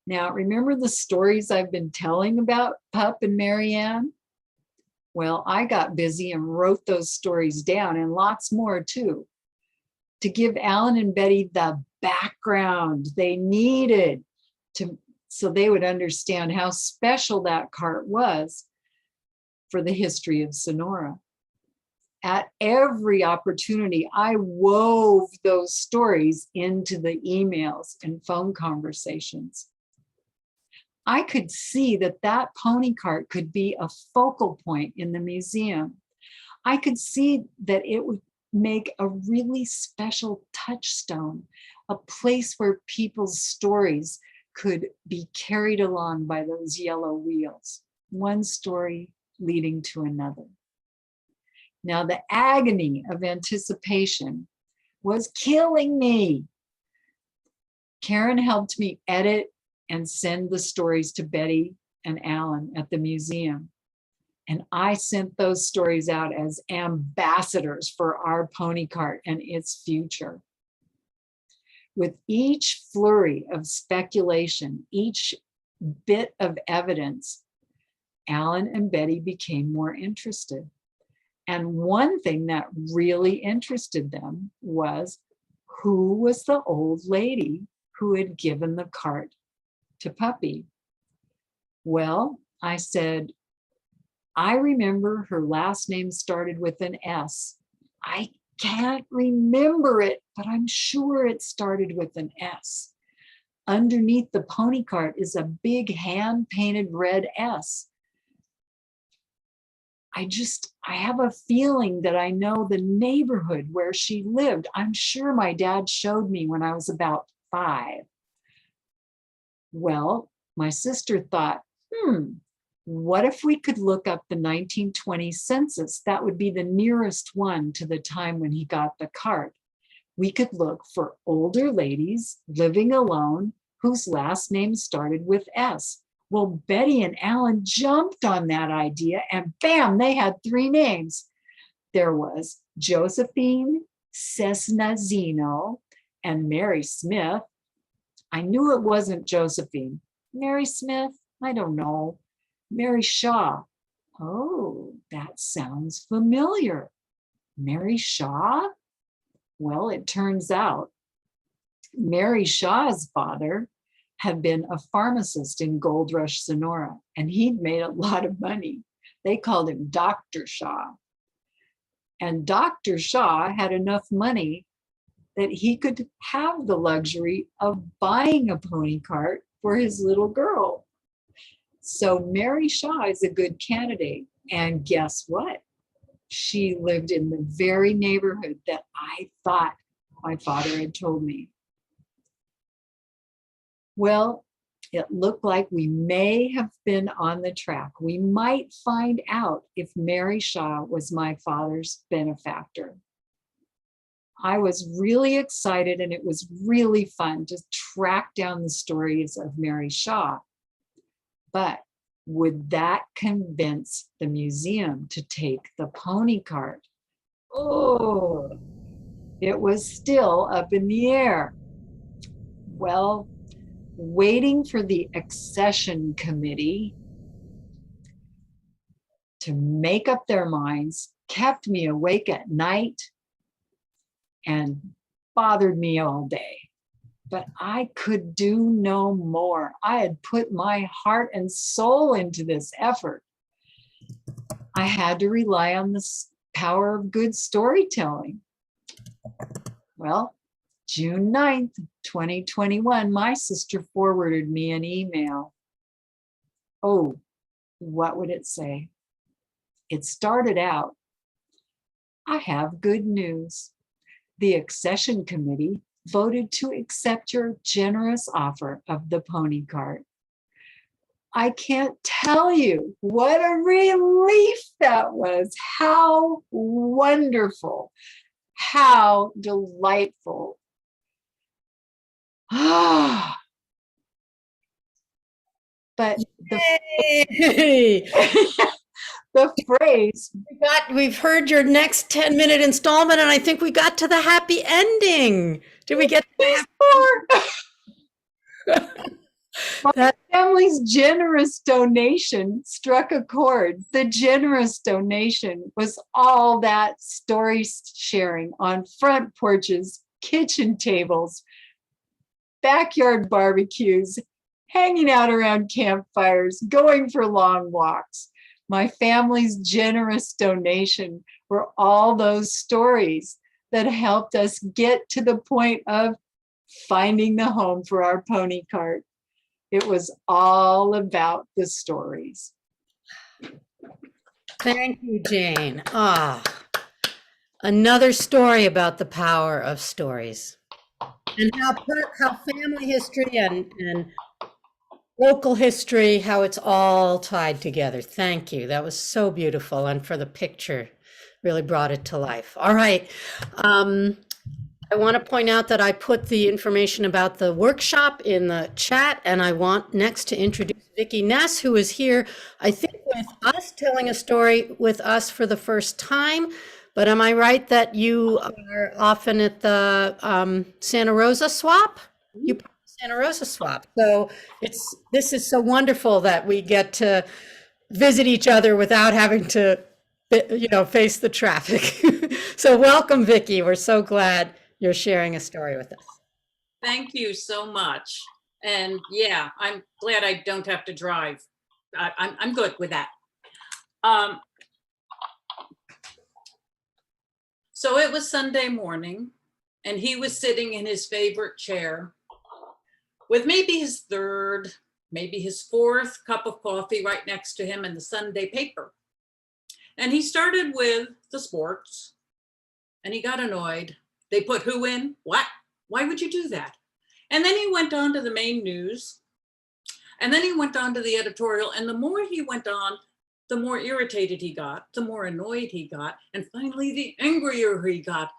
Speaker 7: Now, remember the stories I've been telling about Pup and Marianne? Well, I got busy and wrote those stories down, and lots more too, to give Alan and Betty the background they needed so they would understand how special that cart was for the history of Sonora. At every opportunity, I wove those stories into the emails and phone conversations. I could see that that pony cart could be a focal point in the museum. I could see that it would make a really special touchstone, a place where people's stories could be carried along by those yellow wheels, one story leading to another. Now, the agony of anticipation was killing me. Karen helped me edit and send the stories to Betty and Alan at the museum. And I sent those stories out as ambassadors for our pony cart and its future. With each flurry of speculation, each bit of evidence, Alan and Betty became more interested. And one thing that really interested them was, who was the old lady who had given the cart to Puppy? Well, I said, I remember her last name started with an S. I can't remember it, but I'm sure it started with an S. Underneath the pony cart is a big hand-painted red S. I have a feeling that I know the neighborhood where she lived. I'm sure my dad showed me when I was about 5. Well, my sister thought, what if we could look up the 1920 census? That would be the nearest one to the time when he got the cart. We could look for older ladies living alone whose last name started with S. Well, Betty and Alan jumped on that idea, and bam, they had 3 names. There was Josephine Cesnazino and Mary Smith. I knew it wasn't Josephine. Mary Smith? I don't know. Mary Shaw. Oh, that sounds familiar. Mary Shaw? Well, it turns out Mary Shaw's father had been a pharmacist in Gold Rush, Sonora, and he'd made a lot of money. They called him Dr. Shaw. And Dr. Shaw had enough money that he could have the luxury of buying a pony cart for his little girl. So Mary Shaw is a good candidate. And guess what? She lived in the very neighborhood that I thought my father had told me. Well, it looked like we may have been on the track. We might find out if Mary Shaw was my father's benefactor. I was really excited, and it was really fun to track down the stories of Mary Shaw. But would that convince the museum to take the pony cart? Oh, it was still up in the air. Well, waiting for the accession committee to make up their minds kept me awake at night and bothered me all day. But I could do no more. I had put my heart and soul into this effort. I had to rely on the power of good storytelling. Well, June 9th, 2021, my sister forwarded me an email. Oh, what would it say? It started out, I have good news. The accession committee voted to accept your generous offer of the pony cart. I can't tell you what a relief that was. How wonderful. How delightful. Ah. But
Speaker 1: Yay!
Speaker 7: the phrase,
Speaker 1: We've heard your next 10-minute installment, and I think we got to the happy ending. Did we get to the
Speaker 7: my
Speaker 1: That-
Speaker 7: family's generous donation struck a chord. The generous donation was all that story sharing on front porches, kitchen tables, backyard barbecues, hanging out around campfires, going for long walks. My family's generous donation were all those stories that helped us get to the point of finding the home for our pony cart. It was all about the stories.
Speaker 1: Thank you, Jane. Another story about the power of stories and how family history and local history, how it's all tied together. Thank you. That was so beautiful. And for the picture, really brought it to life. All right. I want to point out that I put the information about the workshop in the chat, and I want next to introduce Vicki Ness, who is here, I think, with us, telling a story with us for the first time. But am I right that you are often at the Santa Rosa swap? You Santa Rosa swap. So this is so wonderful that we get to visit each other without having to, face the traffic. So welcome, Vicki. We're so glad you're sharing a story with us.
Speaker 8: Thank you so much. And yeah, I'm glad I don't have to drive. I'm good with that. So it was Sunday morning, and he was sitting in his favorite chair with maybe his third, maybe his fourth cup of coffee right next to him and the Sunday paper. And he started with the sports, and he got annoyed. They put who in? What? Why would you do that? And then he went on to the main news. And then he went on to the editorial. And the more he went on, the more irritated he got, the more annoyed he got. And finally, the angrier he got,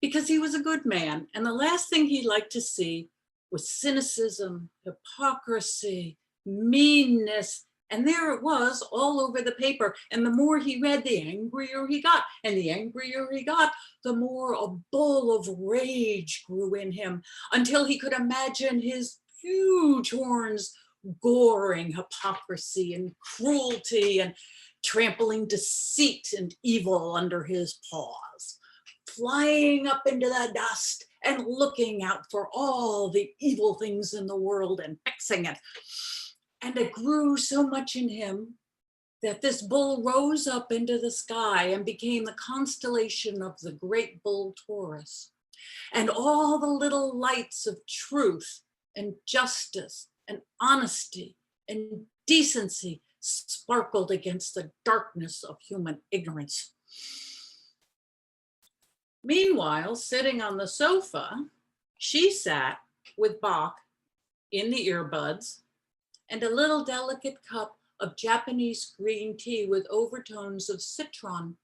Speaker 8: because he was a good man. And the last thing he liked to see was cynicism, hypocrisy, meanness. And there it was all over the paper. And the more he read, the angrier he got. And the angrier he got, the more a bull of rage grew in him, until he could imagine his huge horns goring hypocrisy and cruelty and trampling deceit and evil under his paws, flying up into the dust and looking out for all the evil things in the world and fixing it. And it grew so much in him that this bull rose up into the sky and became the constellation of the great bull Taurus. And all the little lights of truth and justice and honesty and decency sparkled against the darkness of human ignorance. Meanwhile, sitting on the sofa, she sat with Bach in the earbuds and a little delicate cup of Japanese green tea with overtones of citron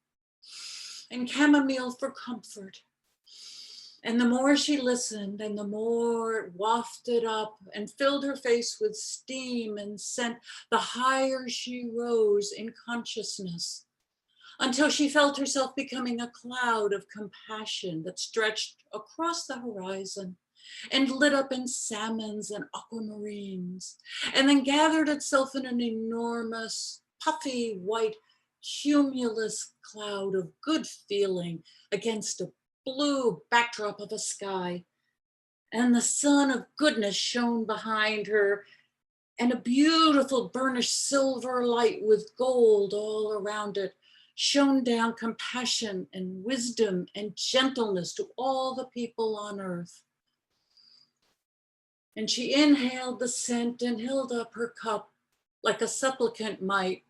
Speaker 8: and chamomile for comfort. And the more she listened, and the more it wafted up and filled her face with steam and scent, the higher she rose in consciousness, until she felt herself becoming a cloud of compassion that stretched across the horizon and lit up in salmons and aquamarines, and then gathered itself in an enormous, puffy, white, cumulus cloud of good feeling against a blue backdrop of a sky. And the sun of goodness shone behind her, and a beautiful burnished silver light with gold all around it shone down compassion and wisdom and gentleness to all the people on earth. And she inhaled the scent and held up her cup like a supplicant might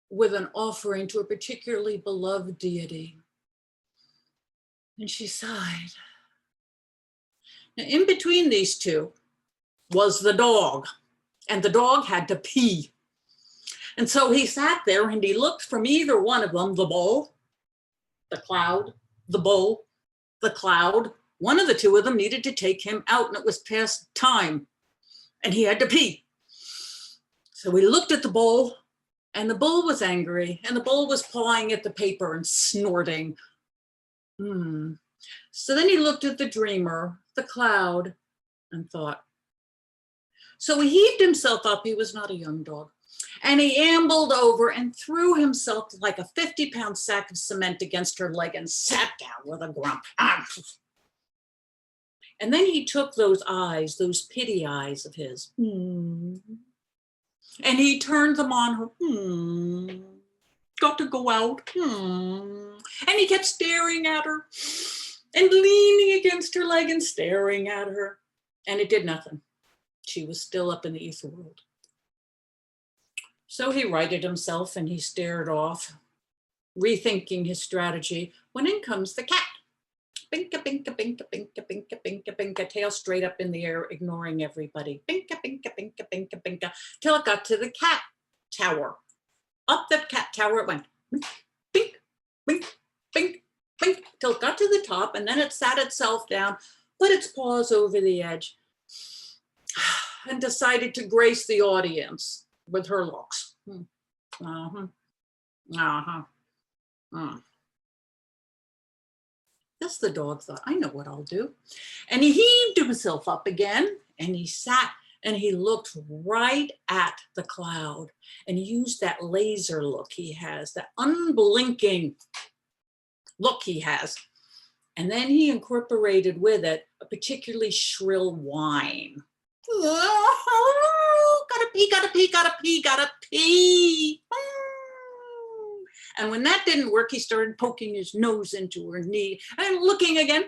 Speaker 8: with an offering to a particularly beloved deity. And she sighed. Now, in between these two was the dog, and the dog had to pee. And so he sat there and he looked from either one of them, the bowl, the cloud, the bowl, the cloud. One of the two of them needed to take him out, and it was past time, and he had to pee. So he looked at the bowl, and the bowl was angry, and the bowl was pawing at the paper and snorting. So then he looked at the dreamer, the cloud, and thought. So he heaved himself up. He was not a young dog. And he ambled over and threw himself like a 50-pound sack of cement against her leg and sat down with a grump. And then he took those eyes, those pity eyes of his, and he turned them on her. Got to go out. And he kept staring at her and leaning against her leg and staring at her. And it did nothing. She was still up in the ether world. So he righted himself and he stared off, rethinking his strategy, when in comes the cat. Binka, binka, binka, binka, binka, binka, binka, tail straight up in the air, ignoring everybody. Binka, binka, binka, binka, binka, till it got to the cat tower. Up the cat tower it went. Bink, bink, bink, bink, till it got to the top, and then it sat itself down, put its paws over the edge, and decided to grace the audience with her looks. This the dog thought, I know what I'll do. And he heaved himself up again, and he sat and he looked right at the cloud and used that laser look he has, that unblinking look he has. And then he incorporated with it a particularly shrill whine. Gotta pee, gotta pee, gotta pee, gotta pee. And when that didn't work, he started poking his nose into her knee and looking again.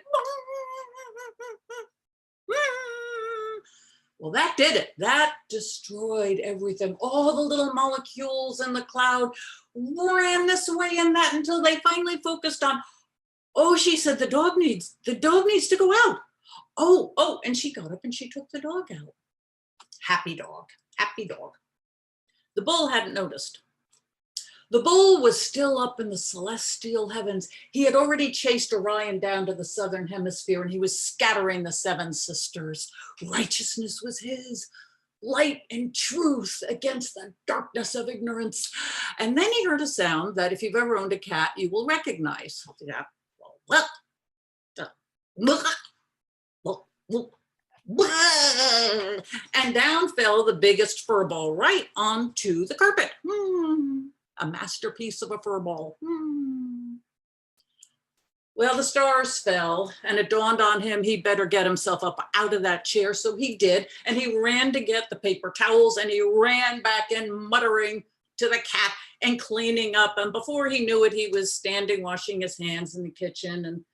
Speaker 8: Well, that did it. That destroyed everything. All the little molecules in the cloud ran this way and that until they finally focused on, oh, she said, the dog needs to go out. Oh, and she got up and she took the dog out. Happy dog, happy dog. The bull hadn't noticed. The bull was still up in the celestial heavens. He had already chased Orion down to the southern hemisphere, and he was scattering the seven sisters. Righteousness was his, light and truth against the darkness of ignorance. And then he heard a sound that if you've ever owned a cat, you will recognize. And down fell the biggest fur ball right onto the carpet. A masterpiece of a fur ball. Well, the stars fell, and it dawned on him he'd better get himself up out of that chair. So he did, and he ran to get the paper towels, and he ran back in muttering to the cat and cleaning up. And before he knew it, he was standing washing his hands in the kitchen and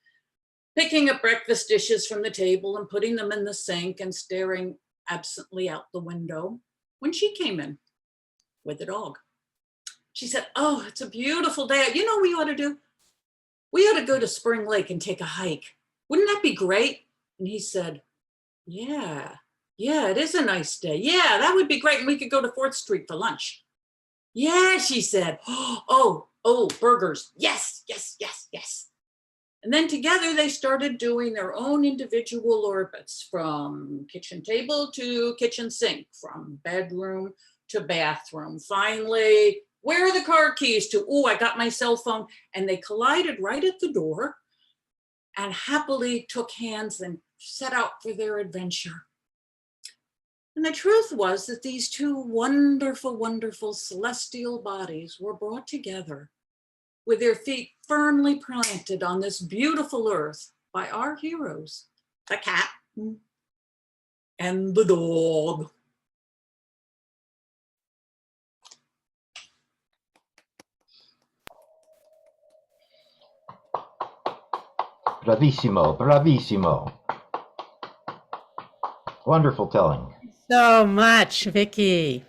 Speaker 8: picking up breakfast dishes from the table and putting them in the sink and staring absently out the window when she came in with the dog. She said, oh, it's a beautiful day. You know what we ought to do? We ought to go to Spring Lake and take a hike. Wouldn't that be great? And he said, yeah, it is a nice day. Yeah, that would be great. And we could go to 4th Street for lunch. Yeah, she said, oh, burgers. Yes. And then together they started doing their own individual orbits, from kitchen table to kitchen sink, from bedroom to bathroom. Finally, where are the car keys to? Oh, I got my cell phone. And they collided right at the door and happily took hands and set out for their adventure. And the truth was that these two wonderful, wonderful celestial bodies were brought together with their feet firmly planted on this beautiful earth by our heroes, the cat and the dog.
Speaker 5: Bravissimo, bravissimo. Wonderful telling.
Speaker 1: So much, Vicky.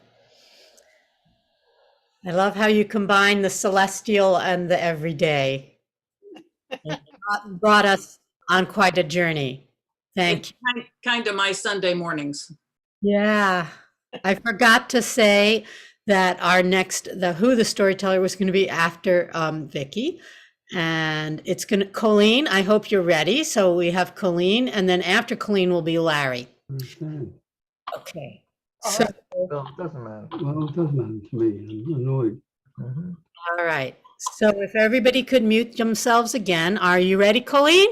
Speaker 1: I love how you combine the celestial and the everyday. It brought us on quite a journey. Thank
Speaker 8: It's
Speaker 1: you.
Speaker 8: kind of my Sunday mornings.
Speaker 1: Yeah. I forgot to say that our next, who the storyteller was going to be after Vicky. And it's going to, Colleen, I hope you're ready. So we have Colleen, and then after Colleen will be Larry.
Speaker 2: Okay.
Speaker 1: Okay.
Speaker 9: All
Speaker 1: So,
Speaker 9: right. Well, it doesn't matter.
Speaker 2: Well, it does matter to me. I'm annoyed.
Speaker 9: Mhm.
Speaker 1: all right. So if everybody could mute themselves again. Are you ready, Colleen?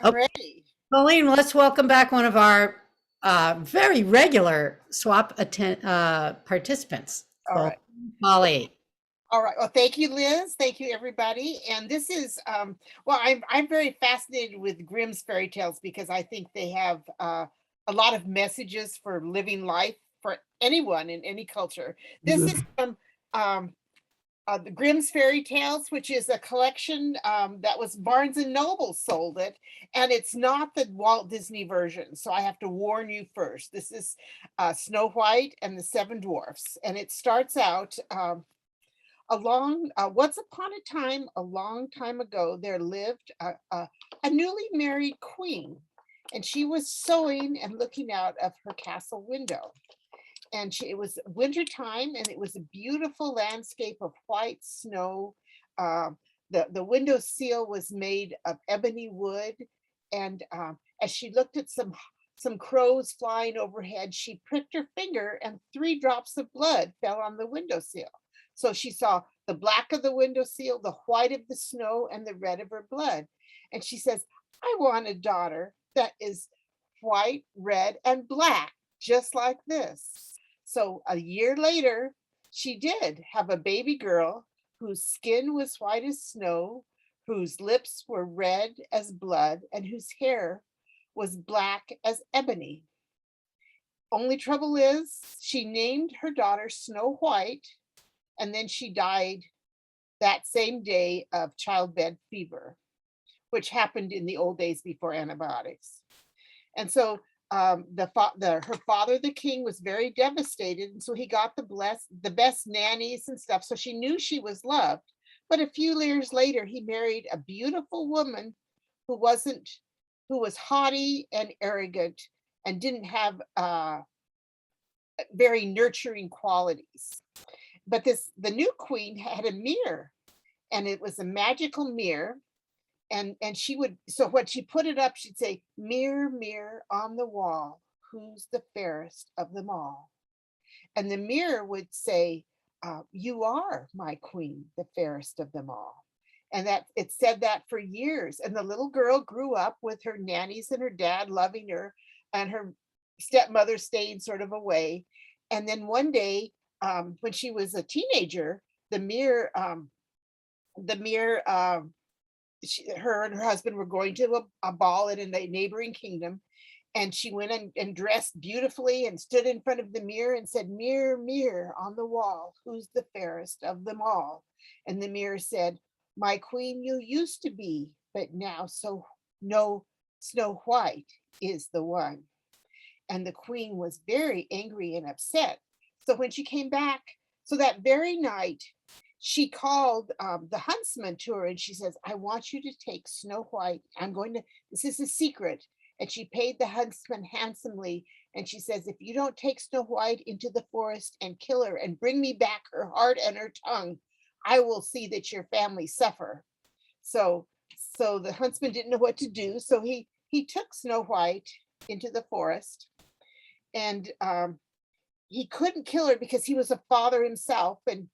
Speaker 10: I'm ready.
Speaker 1: Colleen, let's welcome back one of our very regular swap participants.
Speaker 10: All right.
Speaker 1: Holly.
Speaker 10: All right. Well, thank you, Liz. Thank you, everybody. And this is, well, I'm very fascinated with Grimm's fairy tales because I think they have a lot of messages for living life for anyone in any culture. This is from the Grimm's Fairy Tales, which is a collection that was Barnes and Noble sold it, and it's not the Walt Disney version. So I have to warn you first. This is Snow White and the Seven Dwarfs, and it starts out once upon a time, a long time ago, there lived a newly married queen, and she was sewing and looking out of her castle window. And it was winter time, and it was a beautiful landscape of white snow. The window sill was made of ebony wood, and as she looked at some crows flying overhead, she pricked her finger, and 3 drops of blood fell on the windowsill. So she saw the black of the windowsill, the white of the snow, and the red of her blood. And she says, "I want a daughter that is white, red, and black, just like this." So a year later, she did have a baby girl whose skin was white as snow, whose lips were red as blood, and whose hair was black as ebony. Only trouble is, she named her daughter Snow White, and then she died that same day of childbed fever, which happened in the old days before antibiotics. And so her father, the king, was very devastated, and so he got the best nannies and stuff. So she knew she was loved. But a few years later, he married a beautiful woman who was haughty and arrogant and didn't have very nurturing qualities. But the new queen had a mirror, and it was a magical mirror. And so when she put it up, she'd say, "Mirror, mirror on the wall, who's the fairest of them all?" And the mirror would say, "You are my queen, the fairest of them all." And that it said that for years. And the little girl grew up with her nannies and her dad loving her, and her stepmother staying sort of away. And then one day, when she was a teenager, her and her husband were going to a ball in a neighboring kingdom, and she went and dressed beautifully and stood in front of the mirror and said, "Mirror, mirror on the wall, who's the fairest of them all?" And the mirror said, "My queen you used to be, but now Snow White is the one." And the queen was very angry and upset. So when she came back, so that very night, she called the huntsman to her, and she says, "I want you to take Snow White. This is a secret." And she paid the huntsman handsomely. And she says, "If you don't take Snow White into the forest and kill her and bring me back her heart and her tongue, I will see that your family suffer." So the huntsman didn't know what to do. So he took Snow White into the forest, and he couldn't kill her because he was a father himself, and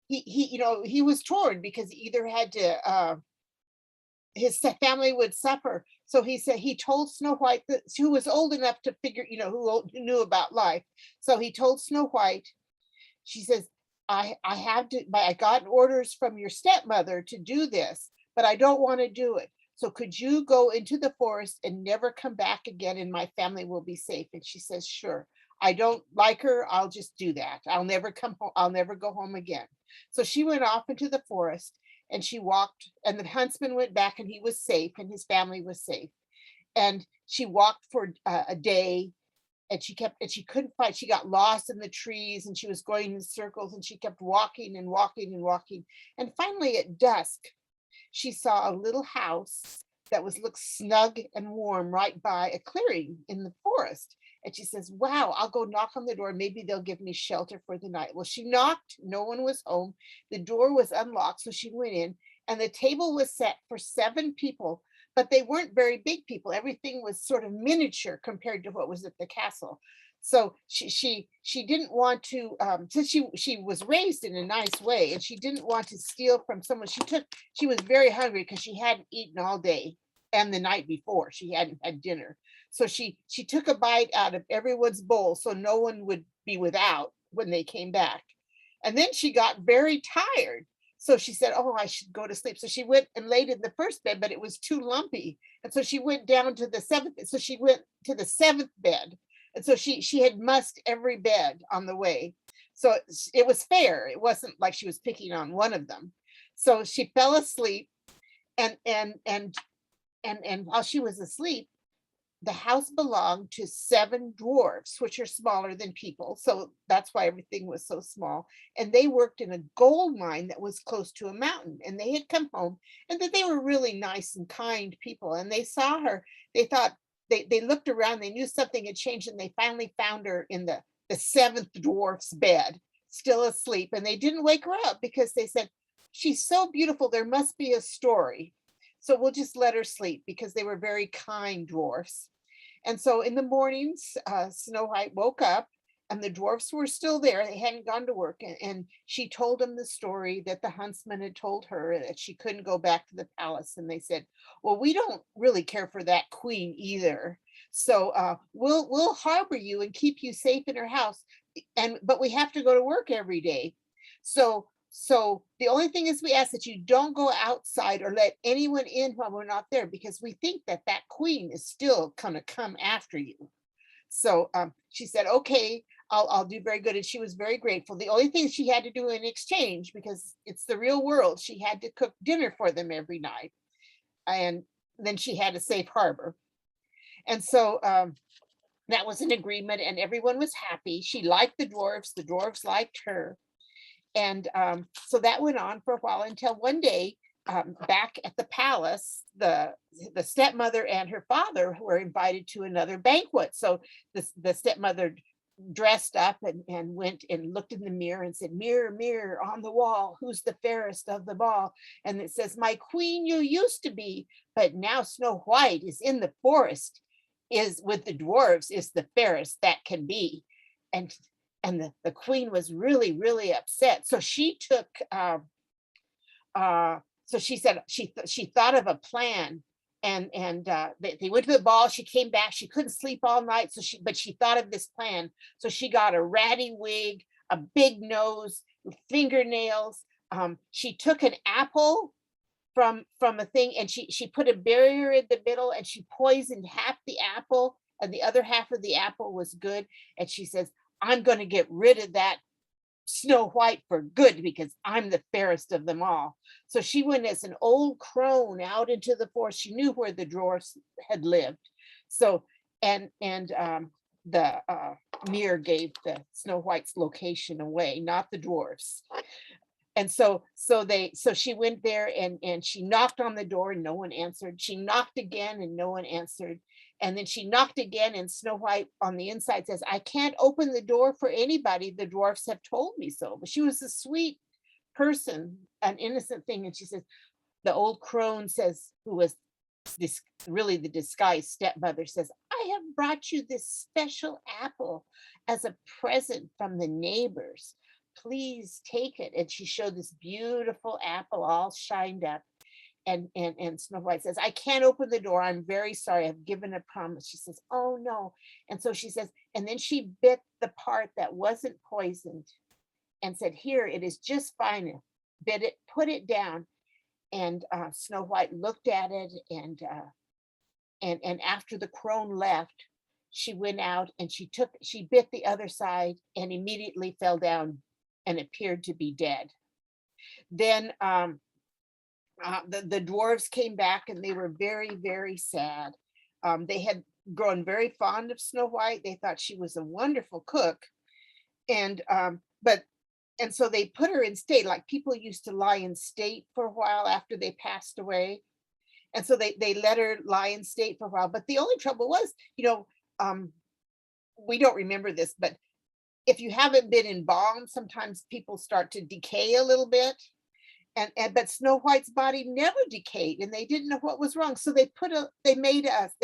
Speaker 10: he was torn because he either had to his family would suffer. So he said, he told Snow White, who was old enough to figure, who knew about life. So he told Snow White, she says, I got orders from your stepmother to do this, but I don't want to do it. So could you go into the forest and never come back again, and my family will be safe? And she says, "Sure. I don't like her. I'll just do that. I'll never come home. I'll never go home again." So she went off into the forest, and she walked, and the huntsman went back and he was safe and his family was safe. And she walked for a day, and she couldn't find, she got lost in the trees and she was going in circles, and she kept walking and walking and walking. And finally at dusk, she saw a little house that looked snug and warm right by a clearing in the forest. And she says, wow, I'll go knock on the door. Maybe they'll give me shelter for the night. Well, she knocked, no one was home. The door was unlocked, so she went in, and the table was set for 7 people, but they weren't very big people. Everything was sort of miniature compared to what was at the castle. So she didn't want to, since she was raised in a nice way, and she didn't want to steal from someone. She was very hungry because she hadn't eaten all day, and the night before she hadn't had dinner. So she took a bite out of everyone's bowl so no one would be without when they came back. And then she got very tired. So she said, oh, I should go to sleep. So she went and laid in the first bed, but it was too lumpy. And so she went down to the 7th. So she went to the 7th bed. And so she had mussed every bed on the way. So it was fair. It wasn't like she was picking on one of them. So she fell asleep, and while she was asleep, the house belonged to 7 dwarfs, which are smaller than people. So that's why everything was so small. And they worked in a gold mine that was close to a mountain. And they had come home, and that they were really nice and kind people. And they saw her, they thought, they looked around, they knew something had changed, and they finally found her in the 7th dwarf's bed, still asleep. And they didn't wake her up because they said, she's so beautiful, there must be a story. So we'll just let her sleep, because they were very kind dwarfs. And so in the mornings, Snow White woke up, and the dwarfs were still there. They hadn't gone to work. And she told them the story that the huntsman had told her, that she couldn't go back to the palace. And they said, well, we don't really care for that queen either. So we'll harbor you and keep you safe in her house. But we have to go to work every day. So the only thing is, we ask that you don't go outside or let anyone in while we're not there, because we think that that queen is still gonna come after you. So she said, okay, I'll do very good. And she was very grateful. The only thing she had to do in exchange, because it's the real world, she had to cook dinner for them every night. And then she had a safe harbor. And so that was an agreement, and everyone was happy. She liked the dwarves liked her. And so that went on for a while, until one day, back at the palace, the stepmother and her father were invited to another banquet. So the stepmother dressed up and went and looked in the mirror and said, mirror, mirror on the wall, who's the fairest of them all? And it says, my queen you used to be, but now Snow White is in the forest, is with the dwarves, is the fairest that can be. And the queen was really, really upset. So she took, so she said, she thought of a plan, and they went to the ball. She came back, she couldn't sleep all night. But she thought of this plan. So she got a ratty wig, a big nose, fingernails. She took an apple from a thing, and she put a barrier in the middle, and she poisoned half the apple, and the other half of the apple was good. And she says, I'm going to get rid of that Snow White for good, because I'm the fairest of them all. So she went as an old crone out into the forest. She knew where the dwarfs had lived. So the mirror gave the Snow White's location away, not the dwarfs. And so she went there, and she knocked on the door, and no one answered. She knocked again, and no one answered. And then she knocked again, and Snow White on the inside says, I can't open the door for anybody. The dwarfs have told me so. But she was a sweet person, an innocent thing. And she says, the old crone says, who was this really the disguised stepmother, says, I have brought you this special apple as a present from the neighbors. Please take it. And she showed this beautiful apple all shined up. And Snow White says, I can't open the door. I'm very sorry. I've given a promise. She says, oh no. And so she says, and then she bit the part that wasn't poisoned and said, here, it is just fine. Bit it, put it down. And Snow White looked at it, and after the crone left, she went out and she bit the other side and immediately fell down and appeared to be dead. Then the dwarves came back and they were very, very sad. They had grown very fond of Snow White. They thought she was a wonderful cook. And so they put her in state, like people used to lie in state for a while after they passed away. And so they let her lie in state for a while. But the only trouble was, we don't remember this, but if you haven't been embalmed, sometimes people start to decay a little bit. But Snow White's body never decayed, and they didn't know what was wrong. So they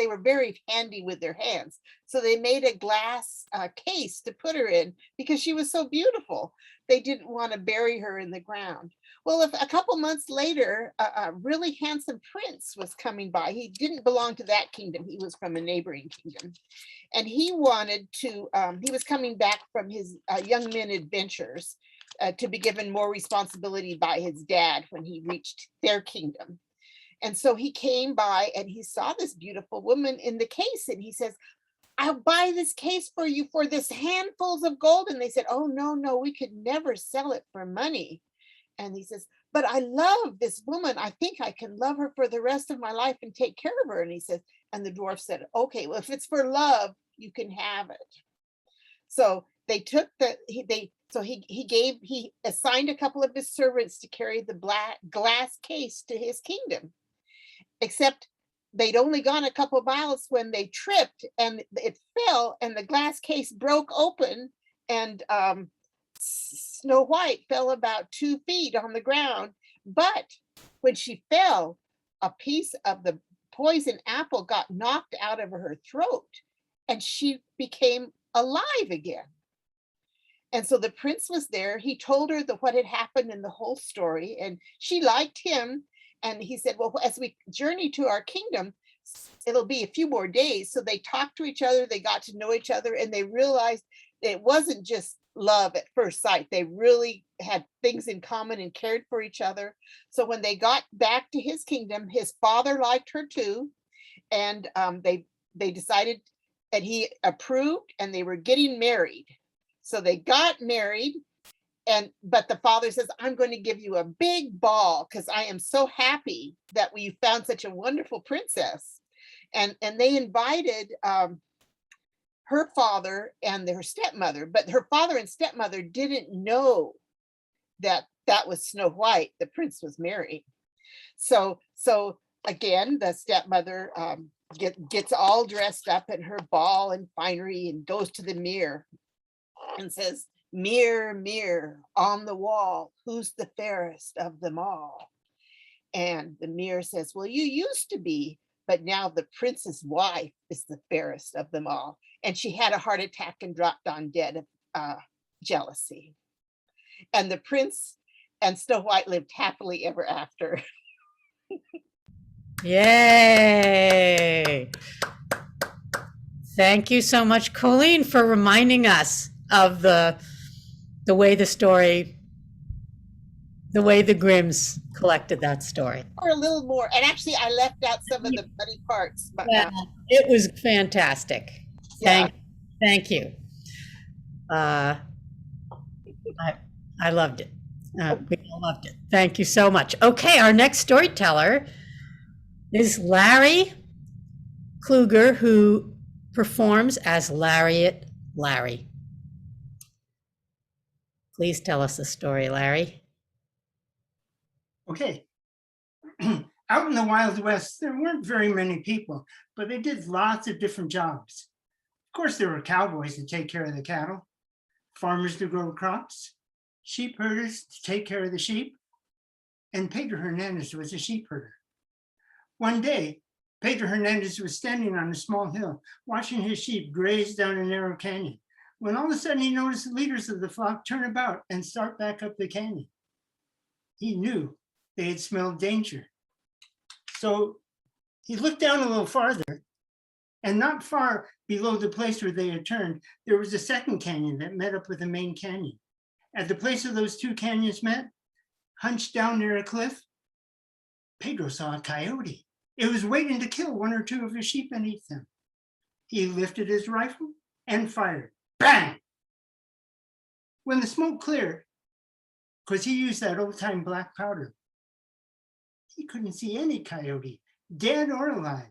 Speaker 10: were very handy with their hands. So they made a glass case to put her in because she was so beautiful. They didn't want to bury her in the ground. Well, if a couple months later, a really handsome prince was coming by. He didn't belong to that kingdom. He was from a neighboring kingdom. And he wanted to, he was coming back from his young men adventures to be given more responsibility by his dad when he reached their kingdom. And so he came by and he saw this beautiful woman in the case, and he says, I'll buy this case for you for this handfuls of gold. And they said, oh, no, we could never sell it for money. And he says, but I love this woman. I think I can love her for the rest of my life and take care of her. And he says, and the dwarf said, okay, well, if it's for love, you can have it. So they took he assigned a couple of his servants to carry the black glass case to his kingdom, except they'd only gone a couple miles when they tripped and it fell and the glass case broke open, and Snow White fell about 2 feet on the ground. But when she fell, a piece of the poison apple got knocked out of her throat and she became alive again. And so the prince was there. He told her what had happened in the whole story, and she liked him. And he said, well, as we journey to our kingdom, it'll be a few more days. So they talked to each other, they got to know each other, and they realized it wasn't just love at first sight. They really had things in common and cared for each other. So when they got back to his kingdom, his father liked her too. And they decided, and he approved, and they were getting married. So they got married, but the father says, I'm going to give you a big ball because I am so happy that we found such a wonderful princess. And they invited her father and her stepmother, but her father and stepmother didn't know that was Snow White, the prince was married. So again, the stepmother gets all dressed up in her ball and finery and goes to the mirror and says, mirror, mirror on the wall, who's the fairest of them all? And the mirror says, well, you used to be, but now the prince's wife is the fairest of them all. And she had a heart attack and dropped on dead of jealousy. And the prince and Snow White lived happily ever after.
Speaker 1: Yay! Thank you so much, Colleen, for reminding us of the way the Grimms collected that story.
Speaker 10: Or a little more. And actually, I left out some of the bloody parts. But,
Speaker 1: Yeah, it was fantastic.
Speaker 10: Yeah.
Speaker 1: Thank you. I loved it. We all loved it. Thank you so much. Okay, our next storyteller is Larry Kluger, who performs as Lariat Larry. Please tell us the story, Larry.
Speaker 9: Okay. Out in the Wild West, there weren't very many people, but they did lots of different jobs. Of course, there were cowboys to take care of the cattle, farmers to grow crops, sheep herders to take care of the sheep, and Pedro Hernandez was a sheep herder. One day, Pedro Hernandez was standing on a small hill, watching his sheep graze down a narrow canyon, when all of a sudden he noticed the leaders of the flock turn about and start back up the canyon. He knew they had smelled danger. So he looked down a little farther, and not far below the place where they had turned, there was a second canyon that met up with the main canyon. At the place where those two canyons met, hunched down near a cliff, Pedro saw a coyote. It was waiting to kill one or two of his sheep and eat them. He lifted his rifle and fired. Bang! When the smoke cleared, because he used that old-time black powder, He couldn't see any coyote, dead or alive.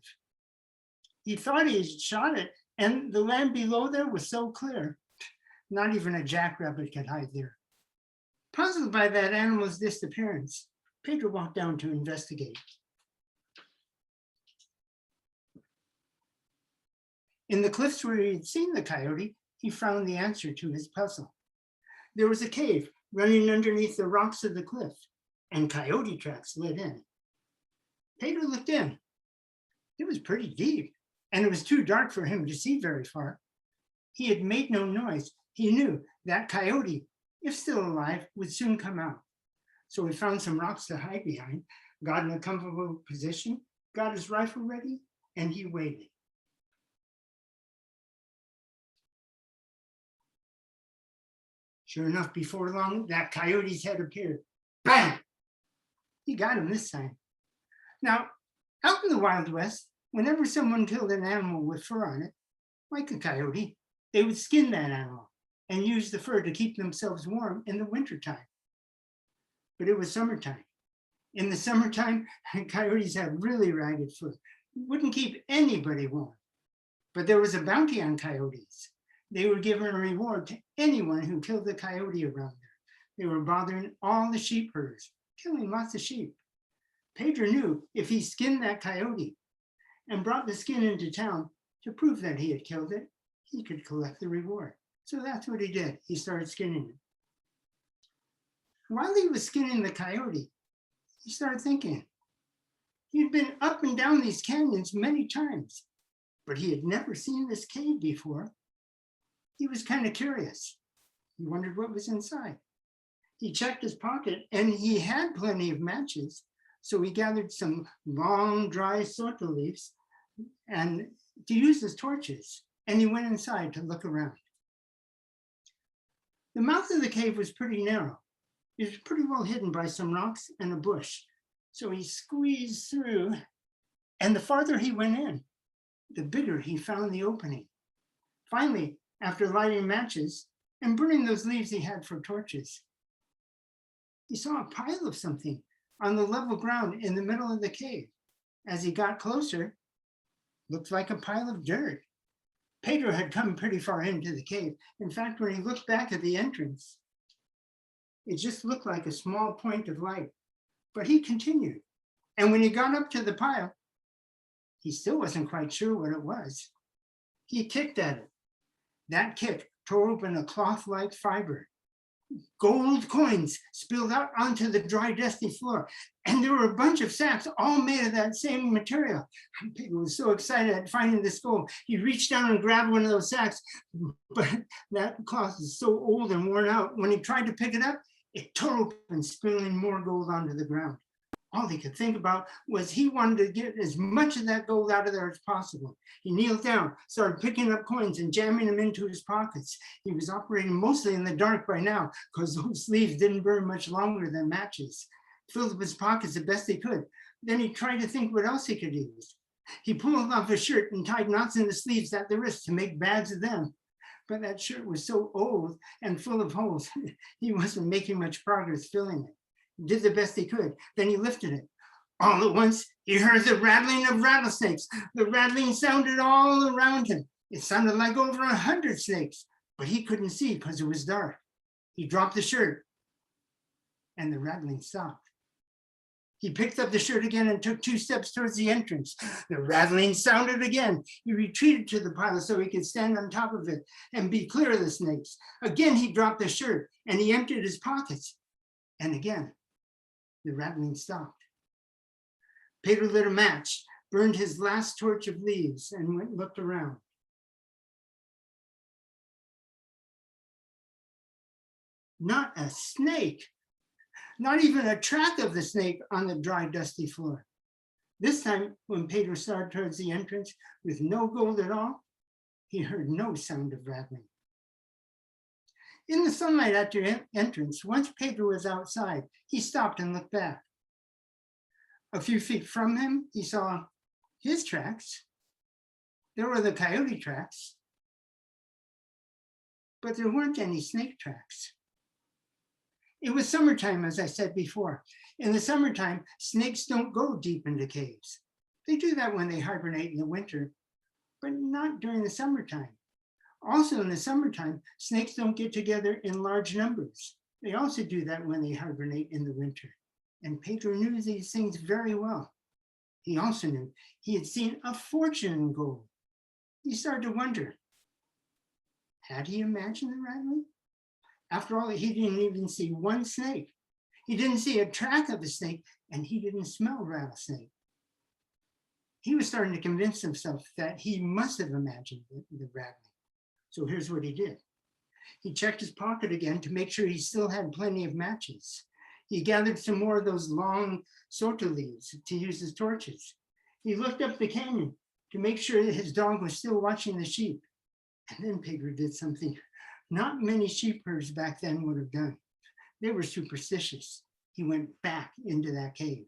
Speaker 9: He thought he had shot it, and the land below there was so clear, not even a jackrabbit could hide there. Puzzled by that animal's disappearance, Pedro walked down to investigate. In the cliffs where he had seen the coyote, he found the answer to his puzzle. There was a cave running underneath the rocks of the cliff, and coyote tracks led in. Pedro looked in. It was pretty deep, and it was too dark for him to see very far. He had made no noise. He knew that coyote, if still alive, would soon come out. So he found some rocks to hide behind, got in a comfortable position, got his rifle ready, and he waited. Sure enough, before long, that coyote's head appeared. Bang! He got him this time. Now, out in the Wild West, whenever someone killed an animal with fur on it, like a coyote, they would skin that animal and use the fur to keep themselves warm in the wintertime. But it was summertime. In the summertime, coyotes had really ragged fur, wouldn't keep anybody warm. But there was a bounty on coyotes. They were given a reward to anyone who killed the coyote around there. They were bothering all the sheep herders, killing lots of sheep. Pedro knew if he skinned that coyote and brought the skin into town to prove that he had killed it, he could collect the reward. So that's what he did. He started skinning it. While he was skinning the coyote, he started thinking. He'd been up and down these canyons many times, but he had never seen this cave before. He was kind of curious. He wondered what was inside. He checked his pocket and he had plenty of matches. So he gathered some long, dry sorghum leaves and to use as torches. And he went inside to look around. The mouth of the cave was pretty narrow. It was pretty well hidden by some rocks and a bush. So he squeezed through, and the farther he went in, the bigger he found the opening. Finally, after lighting matches and burning those leaves he had for torches, he saw a pile of something on the level ground in the middle of the cave. As he got closer, looked like a pile of dirt. Pedro had come pretty far into the cave. In fact, when he looked back at the entrance, it just looked like a small point of light. But he continued. And when he got up to the pile, he still wasn't quite sure what it was. He kicked at it. That kick tore open a cloth-like fiber. Gold coins spilled out onto the dry, dusty floor. And there were a bunch of sacks all made of that same material. Pedro was so excited at finding this gold. He reached down and grabbed one of those sacks, but that cloth is so old and worn out. When he tried to pick it up, it tore open, spilling more gold onto the ground. All he could think about was he wanted to get as much of that gold out of there as possible. He kneeled down, started picking up coins and jamming them into his pockets. He was operating mostly in the dark by now because those leaves didn't burn much longer than matches. Filled up his pockets the best he could. Then he tried to think what else he could use. He pulled off his shirt and tied knots in the sleeves at the wrist to make bags of them. But that shirt was so old and full of holes, he wasn't making much progress filling it. He did the best he could. Then he lifted it. All at once, he heard the rattling of rattlesnakes. The rattling sounded all around him. It sounded like over 100 snakes, but he couldn't see because it was dark. He dropped the shirt and the rattling stopped. He picked up the shirt again and took 2 steps towards the entrance. The rattling sounded again. He retreated to the pile so he could stand on top of it and be clear of the snakes. Again, he dropped the shirt and he emptied his pockets. And again, the rattling stopped. Pedro lit a match, burned his last torch of leaves, and looked around. Not a snake, not even a track of the snake on the dry, dusty floor. This time, when Pedro started towards the entrance with no gold at all, he heard no sound of rattling. In the sunlight at your entrance, once Pedro was outside, he stopped and looked back. A few feet from him, he saw his tracks. There were the coyote tracks, but there weren't any snake tracks. It was summertime, as I said before. In the summertime, snakes don't go deep into caves. They do that when they hibernate in the winter, but not during the summertime. Also in the summertime, snakes don't get together in large numbers. They also do that when they hibernate in the winter. And Pedro knew these things very well. He also knew he had seen a fortune in gold. He started to wonder, had he imagined the rattling? After all, he didn't even see one snake. He didn't see a track of a snake, and he didn't smell rattlesnake. He was starting to convince himself that he must have imagined the rattling. So here's what he did. He checked his pocket again to make sure he still had plenty of matches. He gathered some more of those long soto leaves to use as torches. He looked up the canyon to make sure that his dog was still watching the sheep. And then Pedro did something not many sheep herds back then would have done. They were superstitious. He went back into that cave.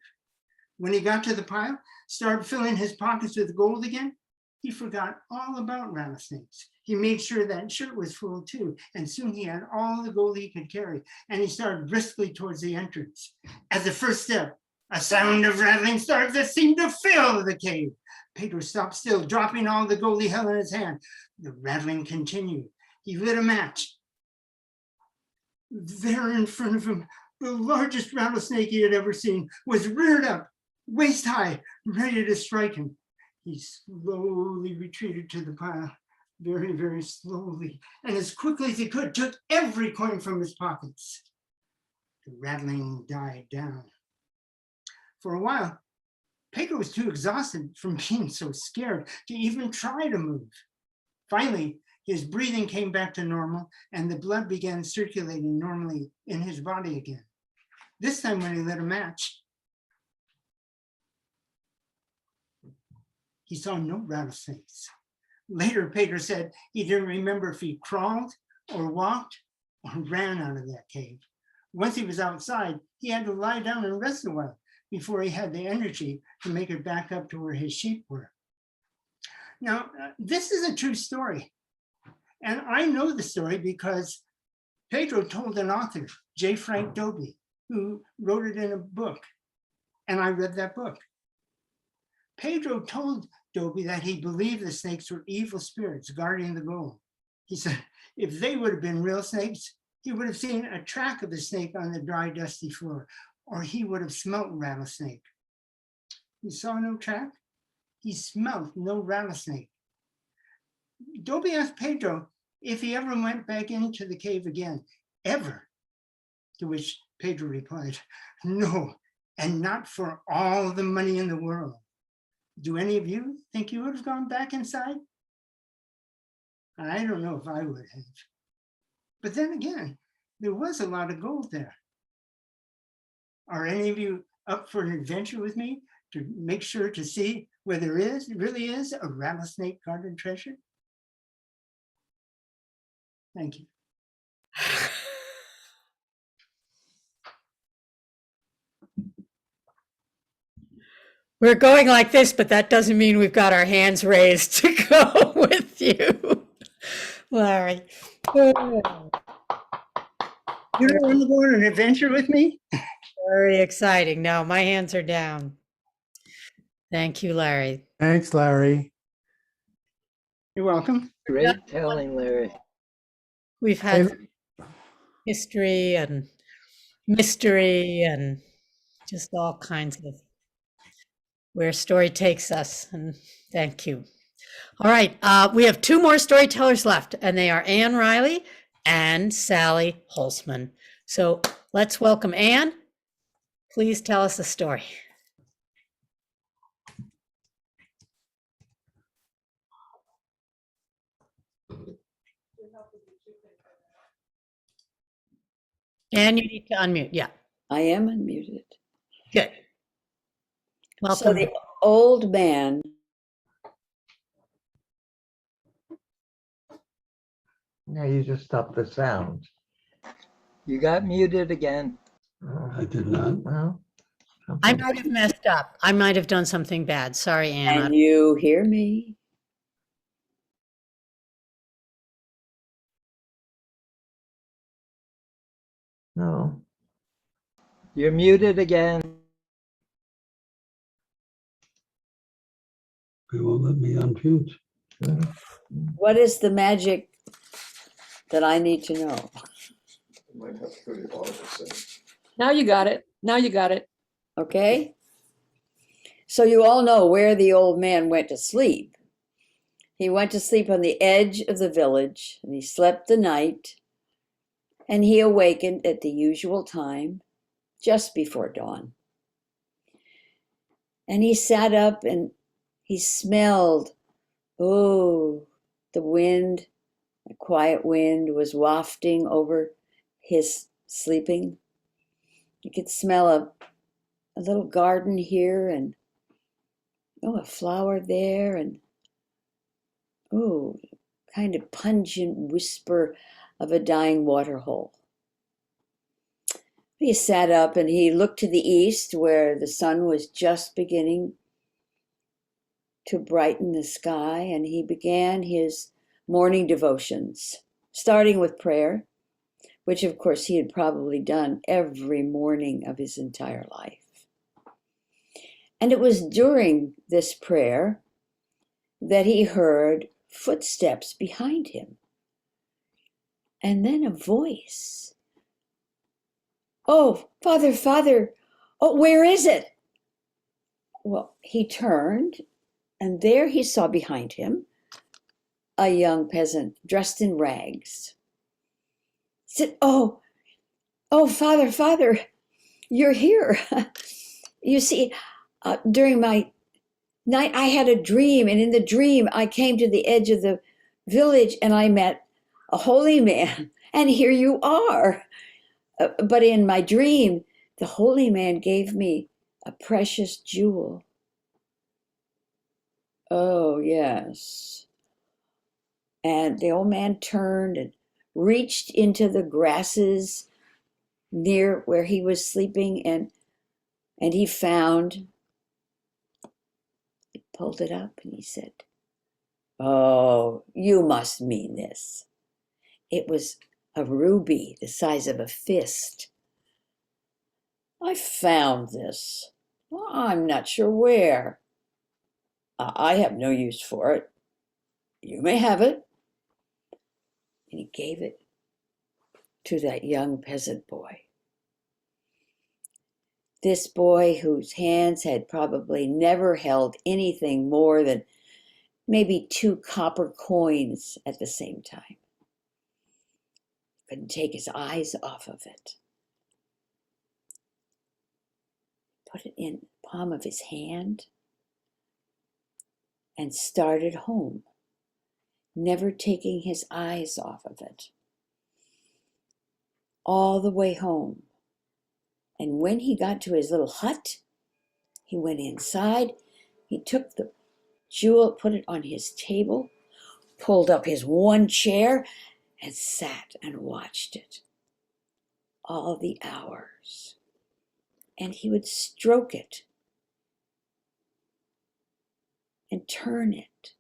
Speaker 9: When he got to the pile, started filling his pockets with gold again, he forgot all about rattlesnakes. He made sure that shirt was full too, and soon he had all the gold he could carry, and he started briskly towards the entrance. As a first step, a sound of rattling started that seemed to fill the cave. Pedro stopped still, dropping all the gold he held in his hand. The rattling continued. He lit a match. There in front of him, the largest rattlesnake he had ever seen was reared up, waist high, ready to strike him. He slowly retreated to the pile, very, very slowly, and as quickly as he could, took every coin from his pockets. The rattling died down. For a while, Pedro was too exhausted from being so scared to even try to move. Finally, his breathing came back to normal, and the blood began circulating normally in his body again. This time when he lit a match, he saw no rattlesnakes. Later, Pedro said he didn't remember if he crawled or walked or ran out of that cave. Once he was outside, he had to lie down and rest a while before he had the energy to make it back up to where his sheep were. Now, this is a true story. And I know the story because Pedro told an author, J. Frank Dobie, who wrote it in a book. And I read that book. Pedro told Dobie that he believed the snakes were evil spirits guarding the gold. He said, if they would have been real snakes, he would have seen a track of the snake on the dry, dusty floor, or he would have smelt rattlesnake. He saw no track. He smelt no rattlesnake. Dobie asked Pedro if he ever went back into the cave again, ever. To which Pedro replied, no, and not for all the money in the world. Do any of you think you would have gone back inside? I don't know if I would have. But then again, there was a lot of gold there. Are any of you up for an adventure with me to make sure to see where there really is a rattlesnake guarded treasure? Thank you.
Speaker 1: We're going like this, but that doesn't mean we've got our hands raised to go with you, Larry.
Speaker 9: You don't want to go on an adventure with me?
Speaker 1: Very exciting. No, my hands are down. Thank you, Larry.
Speaker 2: Thanks, Larry.
Speaker 9: You're welcome.
Speaker 11: Great telling, Larry.
Speaker 1: We've had history and mystery and just all kinds of where story takes us. And thank you. All right. We have two more storytellers left, and they are Anne Riley and Sally Holzman. So let's welcome Anne. Please tell us a story. Anne, you need to unmute. Yeah,
Speaker 12: I am unmuted.
Speaker 1: good.
Speaker 12: So
Speaker 1: Welcome.
Speaker 12: the old man
Speaker 11: Now you just stopped the sound. You got muted again.
Speaker 13: I did not.
Speaker 11: Well,
Speaker 1: I might have messed up. I might have done something bad. Sorry, Anne.
Speaker 12: and you hear me?
Speaker 11: no. You're muted again.
Speaker 2: It won't let me unmute.
Speaker 12: What is the magic that I need to know?
Speaker 4: Now you got it. Now you got it.
Speaker 12: Okay. So you all know where the old man went to sleep. He went to sleep on the edge of the village, and he slept the night, and he awakened at the usual time, just before dawn. And he sat up and he smelled, oh, the wind, the quiet wind was wafting over his sleeping. You could smell a little garden here and, oh, a flower there and, oh, kind of pungent whisper of a dying water hole. He sat up and he looked to the east where the sun was just beginning to brighten the sky, and he began his morning devotions, starting with prayer, which of course he had probably done every morning of his entire life. And it was during this prayer that he heard footsteps behind him, and then a voice. Oh, Father, Father, oh, where is it? Well, he turned, and there he saw behind him a young peasant dressed in rags. He said, oh, Father, Father, you're here. You see, during my night, I had a dream, and in the dream, I came to the edge of the village, and I met a holy man, and here you are. But in my dream, the holy man gave me a precious jewel. Oh, yes. And the old man turned and reached into the grasses near where he was sleeping, and he found, he pulled it up and he said, oh, you must mean this. It was a ruby the size of a fist. I found this. Well, I'm not sure where. I have no use for it. You may have it. And he gave it to that young peasant boy. This boy whose hands had probably never held anything more than maybe 2 copper coins at the same time. Couldn't take his eyes off of it. Put it in the palm of his hand and started home, never taking his eyes off of it. All the way home. And when he got to his little hut, he went inside, he took the jewel, put it on his table, pulled up his one chair, and sat and watched it all the hours. And he would stroke it and turn it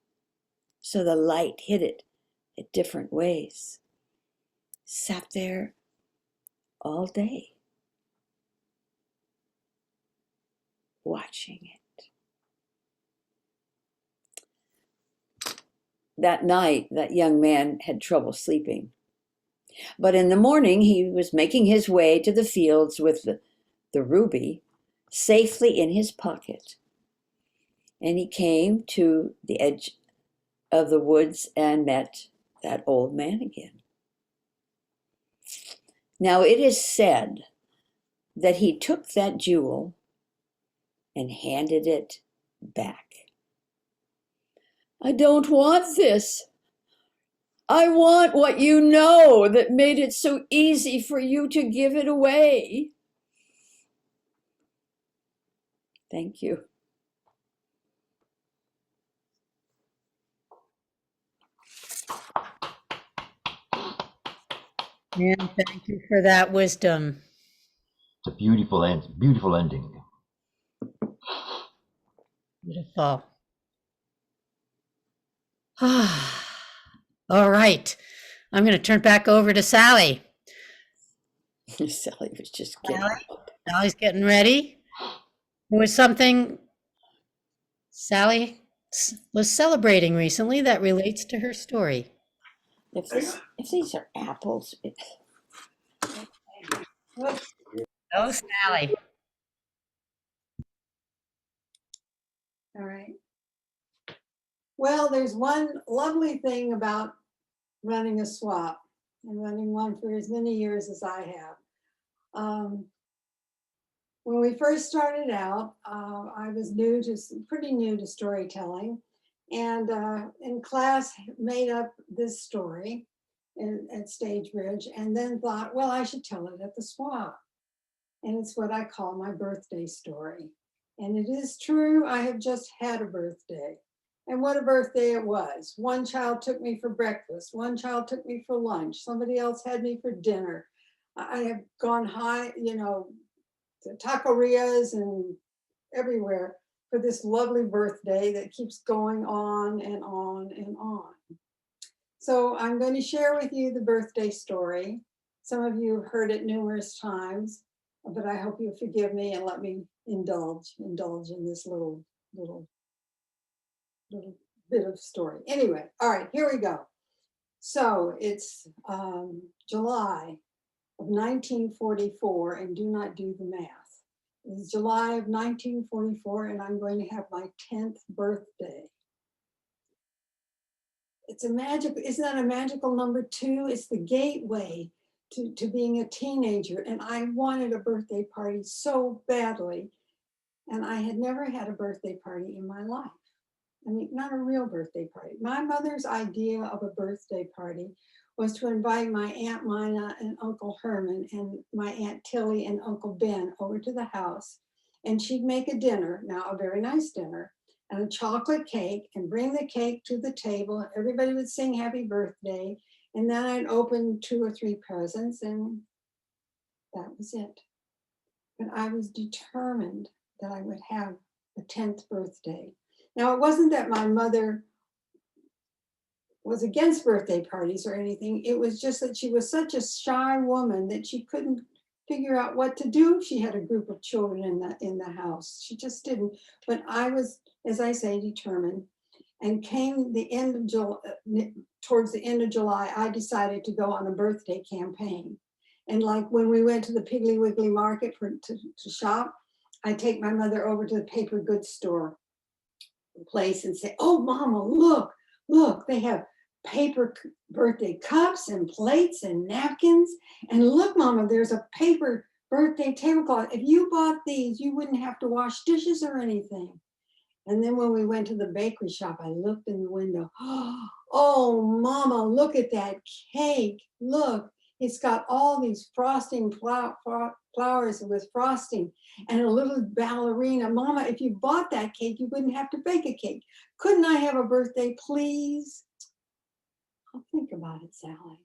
Speaker 12: so the light hit it at different ways. Sat there all day watching it. That night, that young man had trouble sleeping. But in the morning, he was making his way to the fields with the ruby safely in his pocket. And he came to the edge of the woods and met that old man again. Now, it is said that he took that jewel and handed it back. I don't want this. I want what you know that made it so easy for you to give it away. Thank you.
Speaker 1: And thank you for that wisdom.
Speaker 5: It's a beautiful ending.
Speaker 1: Beautiful. All right. I'm going to turn back over to Sally.
Speaker 12: Sally was just getting up.
Speaker 1: Sally's getting ready. There was something Sally was celebrating recently that relates to her story.
Speaker 12: If these are apples,
Speaker 1: Oh, Sally.
Speaker 3: All right. Well, there's one lovely thing about running a swap and running one for as many years as I have. When we first started out, I was pretty new to storytelling, and in class made up this story at Stage Bridge, and then thought, well, I should tell it at the swap. And it's what I call my birthday story. And it is true, I have just had a birthday. And what a birthday it was. One child took me for breakfast, one child took me for lunch, somebody else had me for dinner. I have gone high, to taquerias and everywhere for this lovely birthday that keeps going on and on and on. So I'm going to share with you the birthday story. Some of you have heard it numerous times, but I hope you forgive me and let me indulge in this little bit of story. Anyway, all right, here we go. So it's July of 1944, and do not do the math. It's July of 1944, and I'm going to have my 10th birthday. It's a magic, isn't that a magical number 2? It's the gateway to being a teenager. And I wanted a birthday party so badly. And I had never had a birthday party in my life. I mean, not a real birthday party. My mother's idea of a birthday party was to invite my Aunt Mina and Uncle Herman and my Aunt Tilly and Uncle Ben over to the house. And she'd make a dinner, now a very nice dinner, and a chocolate cake, and bring the cake to the table. Everybody would sing happy birthday. And then I'd open 2 or 3 presents, and that was it. But I was determined that I would have a 10th birthday. Now, it wasn't that my mother was against birthday parties or anything. It was just that she was such a shy woman that she couldn't figure out what to do if she had a group of children in the house. She just didn't. But I was, as I say, determined. And came the end of July, towards the end of July, I decided to go on a birthday campaign. And like when we went to the Piggly Wiggly market to shop, I take my mother over to the paper goods store place and say, oh, Mama, look, they have paper birthday cups and plates and napkins. And look, Mama, there's a paper birthday tablecloth. If you bought these, you wouldn't have to wash dishes or anything. And then when we went to the bakery shop, I looked in the window. Oh, Mama, look at that cake. Look, it's got all these frosting flowers with frosting and a little ballerina. Mama, if you bought that cake, you wouldn't have to bake a cake. Couldn't I have a birthday, please? I'll think about it, Sally.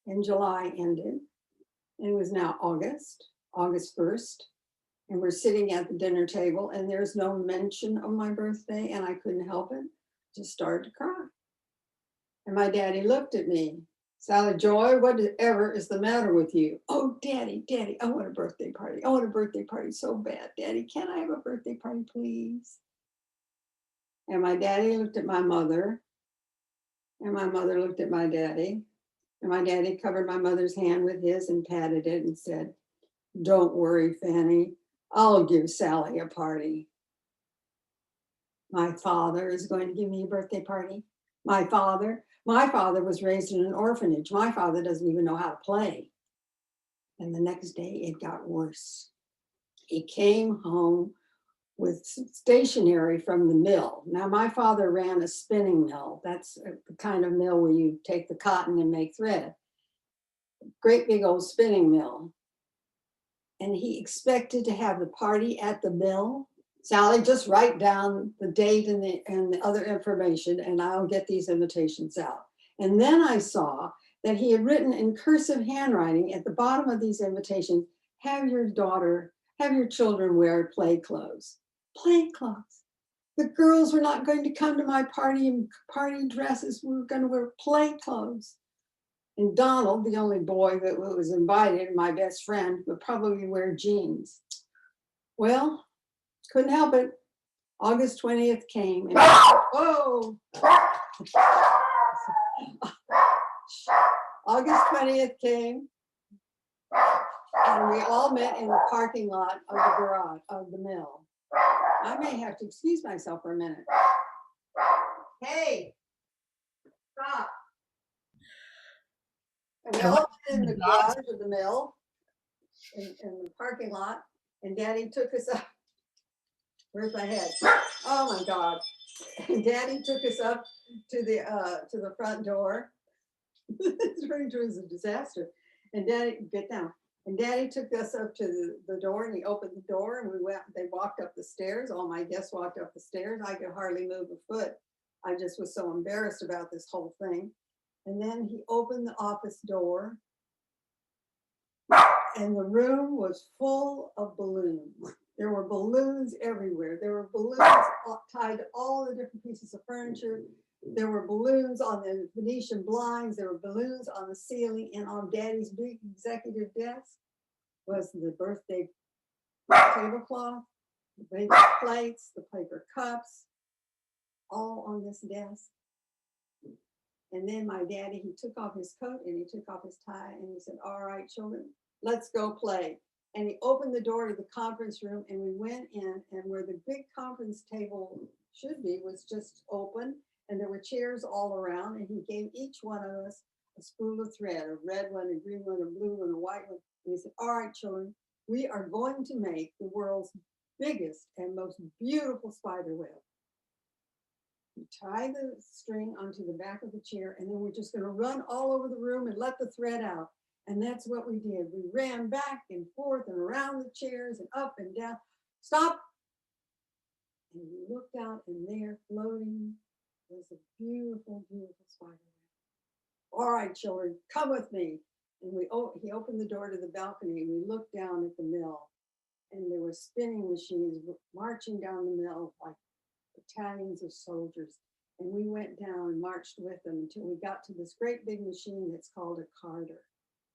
Speaker 3: And July ended, and it was now August 1st. And we're sitting at the dinner table, and there's no mention of my birthday, and I couldn't help it. Just started to cry. And my daddy looked at me. Sally Joy, whatever is the matter with you? Oh, Daddy, I want a birthday party. I want a birthday party so bad. Daddy, can I have a birthday party, please? And my daddy looked at my mother, and my mother looked at my daddy, and my daddy covered my mother's hand with his and patted it and said, don't worry, Fanny. I'll give Sally a party. My father is going to give me a birthday party. My father was raised in an orphanage. My father doesn't even know how to play. And the next day it got worse. He came home with stationery from the mill. Now my father ran a spinning mill. That's the kind of mill where you take the cotton and make thread. Great big old spinning mill. And he expected to have the party at the mill. Sally, just write down the date and the other information, and I'll get these invitations out. And then I saw that he had written in cursive handwriting at the bottom of these invitations, have your children wear play clothes. Play clothes. The girls were not going to come to my party in party dresses. We were going to wear play clothes. And Donald, the only boy that was invited, my best friend, would probably wear jeans. Well, couldn't help it. August 20th came and whoa. August 20th came and we all met in the parking lot of the garage of the mill. I may have to excuse myself for a minute. Hey, stop. And we all met in the garage of the mill in the parking lot, and Daddy took us up. Where's my head? Oh my God. And Daddy took us up to the front door. This ring was a disaster. And Daddy, get down. And Daddy took us up to the door, and he opened the door, and they walked up the stairs. All my guests walked up the stairs. I could hardly move a foot. I just was so embarrassed about this whole thing. And then he opened the office door, and the room was full of balloons. There were balloons everywhere. There were balloons tied to all the different pieces of furniture. There were balloons on the Venetian blinds. There were balloons on the ceiling, and on Daddy's big executive desk was the birthday tablecloth, the paper plates, the paper cups, all on this desk. And then my daddy, he took off his coat and he took off his tie and he said, all right, children, let's go play. And he opened the door to the conference room, and we went in, and where the big conference table should be was just open, and there were chairs all around, and he gave each one of us a spool of thread, a red one, a green one, a blue one, a white one. And he said, all right, children, we are going to make the world's biggest and most beautiful spider web. You tie the string onto the back of the chair, and then we're just going to run all over the room and let the thread out. And that's what we did. We ran back and forth and around the chairs and up and down. Stop. And we looked out, and there floating was a beautiful, beautiful spider web. All right, children, come with me. And he opened the door to the balcony, and we looked down at the mill, and there were spinning machines marching down the mill like battalions of soldiers. And we went down and marched with them until we got to this great big machine that's called a carder.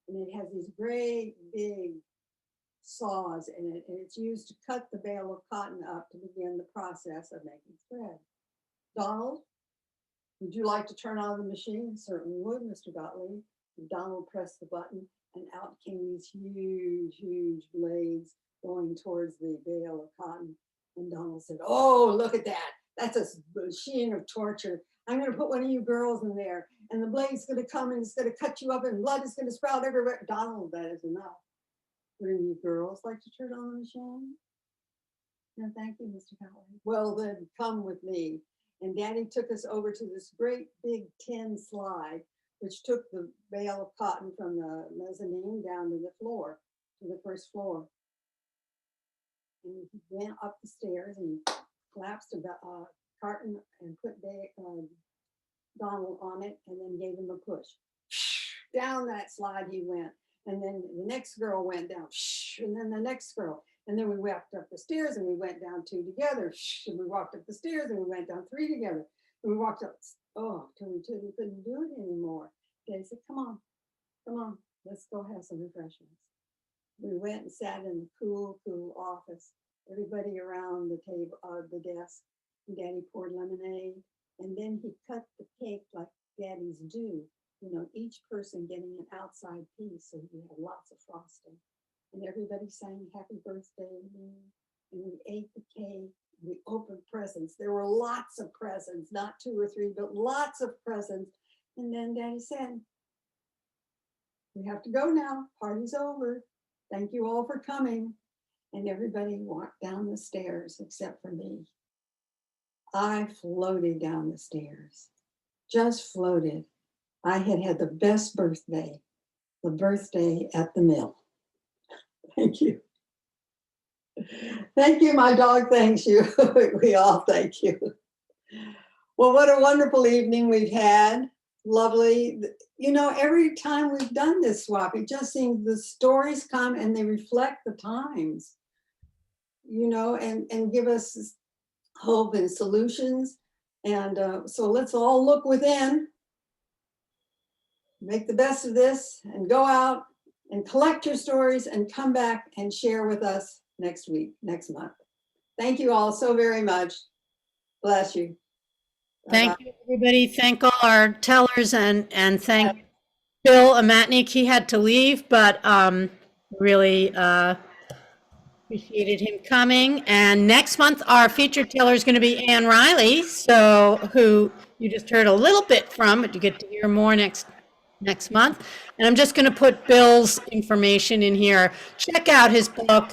Speaker 3: And it has these great big saws in it, and it's used to cut the bale of cotton up to begin the process of making thread. Donald, would you like to turn on the machine? Certainly would, Mr. Gottlieb. And Donald pressed the button, and out came these huge, huge blades going towards the bale of cotton. And Donald said, oh, look at that. That's a machine of torture. I'm going to put one of you girls in there, and the blade's going to come and it's going to cut you up, and blood is going to sprout everywhere. Donald, that is enough. Would any of you girls like to turn on the machine? No, thank you, Mr. Howard. Well, then come with me. And Daddy took us over to this great big tin slide, which took the bale of cotton from the mezzanine down to the floor, to the first floor. And he went up the stairs and collapsed a carton and put Donald on it, and then gave him a push. Down that slide he went. And then the next girl went down, and then the next girl. And then we walked up the stairs, and we went down 2 together. And we walked up the stairs, and we went down 3 together. And we walked up, till we couldn't do it anymore. Daddy said, come on, let's go have some refreshments. We went and sat in the cool, cool office. Everybody around the table, the desk. And Daddy poured lemonade. And then he cut the cake like daddies do. You know, each person getting an outside piece, so we had lots of frosting. And everybody sang happy birthday to me. And we ate the cake. We opened presents. There were lots of presents, not 2 or 3, but lots of presents. And then Daddy said, we have to go now. Party's over. Thank you all for coming. And everybody walked down the stairs except for me. I floated down the stairs, just floated. I had had the best birthday, the birthday at the mill. Thank you. Thank you, my dog thanks you. We all thank you. Well, what a wonderful evening we've had. Lovely. You know, every time we've done this swap, it just seems the stories come and they reflect the times, you know, and give us hope and solutions. And so let's all look within. make the best of this and go out and collect your stories and come back and share with us next week, next month. Thank you all so very much. Bless you.
Speaker 1: Thank you, everybody. Thank all our tellers and thank Bill Amatnik. He had to leave, but really appreciated him coming. And next month, our featured teller is going to be Ann Riley, so who you just heard a little bit from, but you get to hear more next month. And I'm just going to put Bill's information in here. Check out his book.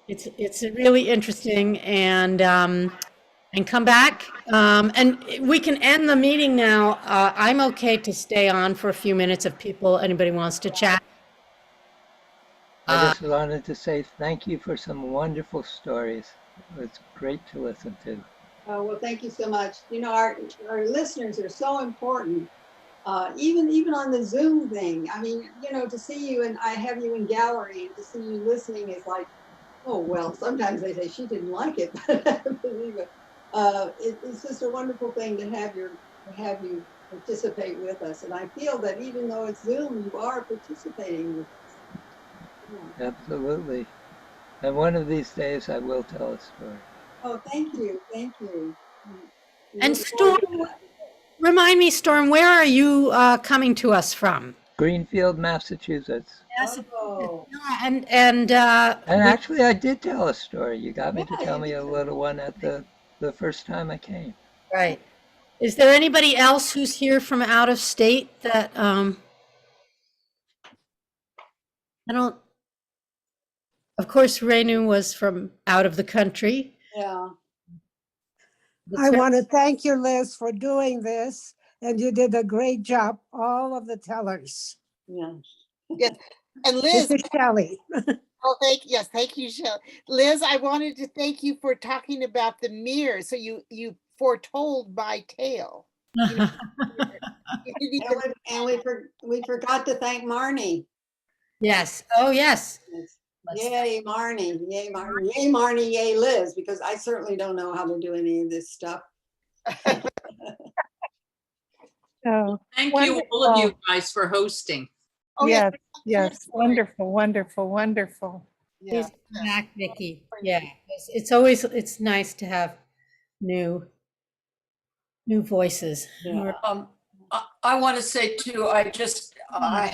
Speaker 1: It's really interesting, and come back. And we can end the meeting now. I'm okay to stay on for a few minutes if anybody wants to chat.
Speaker 11: I just wanted to say thank you for some wonderful stories. It was great to listen to.
Speaker 3: Oh, well, thank you so much. You know, our listeners are so important. Even on the Zoom thing. I mean, you know, to see you and I have you in gallery and to see you listening is like, oh, well, sometimes they say she didn't like it, but I believe it. It's just a wonderful thing to have you participate with us. And I feel that even though it's Zoom, you are participating with us. Yeah.
Speaker 11: Absolutely. And one of these days I will tell a story.
Speaker 3: Oh, thank you. Thank you.
Speaker 1: And Storm, remind me, Storm, where are you coming to us from?
Speaker 11: Greenfield, Massachusetts.
Speaker 1: Yes.
Speaker 3: Oh.
Speaker 1: And
Speaker 11: And actually I did tell a story. You got me to
Speaker 3: Yeah,
Speaker 11: tell
Speaker 3: you
Speaker 11: me a
Speaker 3: did.
Speaker 11: little one at the first time I came.
Speaker 1: right. Is there anybody else who's here from out of state that I don't? Of course, Renu was from out of the country.
Speaker 3: Yeah.
Speaker 13: I want to thank you, Liz, for doing this, and you did a great job, all of the tellers.
Speaker 3: Yeah.
Speaker 10: Yes. And
Speaker 13: This
Speaker 10: Liz,
Speaker 13: is Shelley.
Speaker 10: oh, thank you, Shelley. Liz, I wanted to thank you for talking about the mirror. So you foretold my tale. You know, you didn't even-
Speaker 3: We forgot to thank Marnie.
Speaker 1: Yes. Oh, yes.
Speaker 3: Yay, Marnie. Yay, Marnie. Yay, Marnie. Yay, Liz, because I certainly don't know how to do any of this stuff.
Speaker 7: Oh,
Speaker 8: Thank you, all of you
Speaker 7: wonderful.
Speaker 8: guys, for hosting.
Speaker 10: Oh,
Speaker 7: Yes,
Speaker 10: yes.
Speaker 7: yes, wonderful, wonderful, wonderful.
Speaker 10: Yeah.
Speaker 1: Please come back, Vicki. Yeah. It's nice to have new voices.
Speaker 3: Yeah.
Speaker 14: I want to say too, I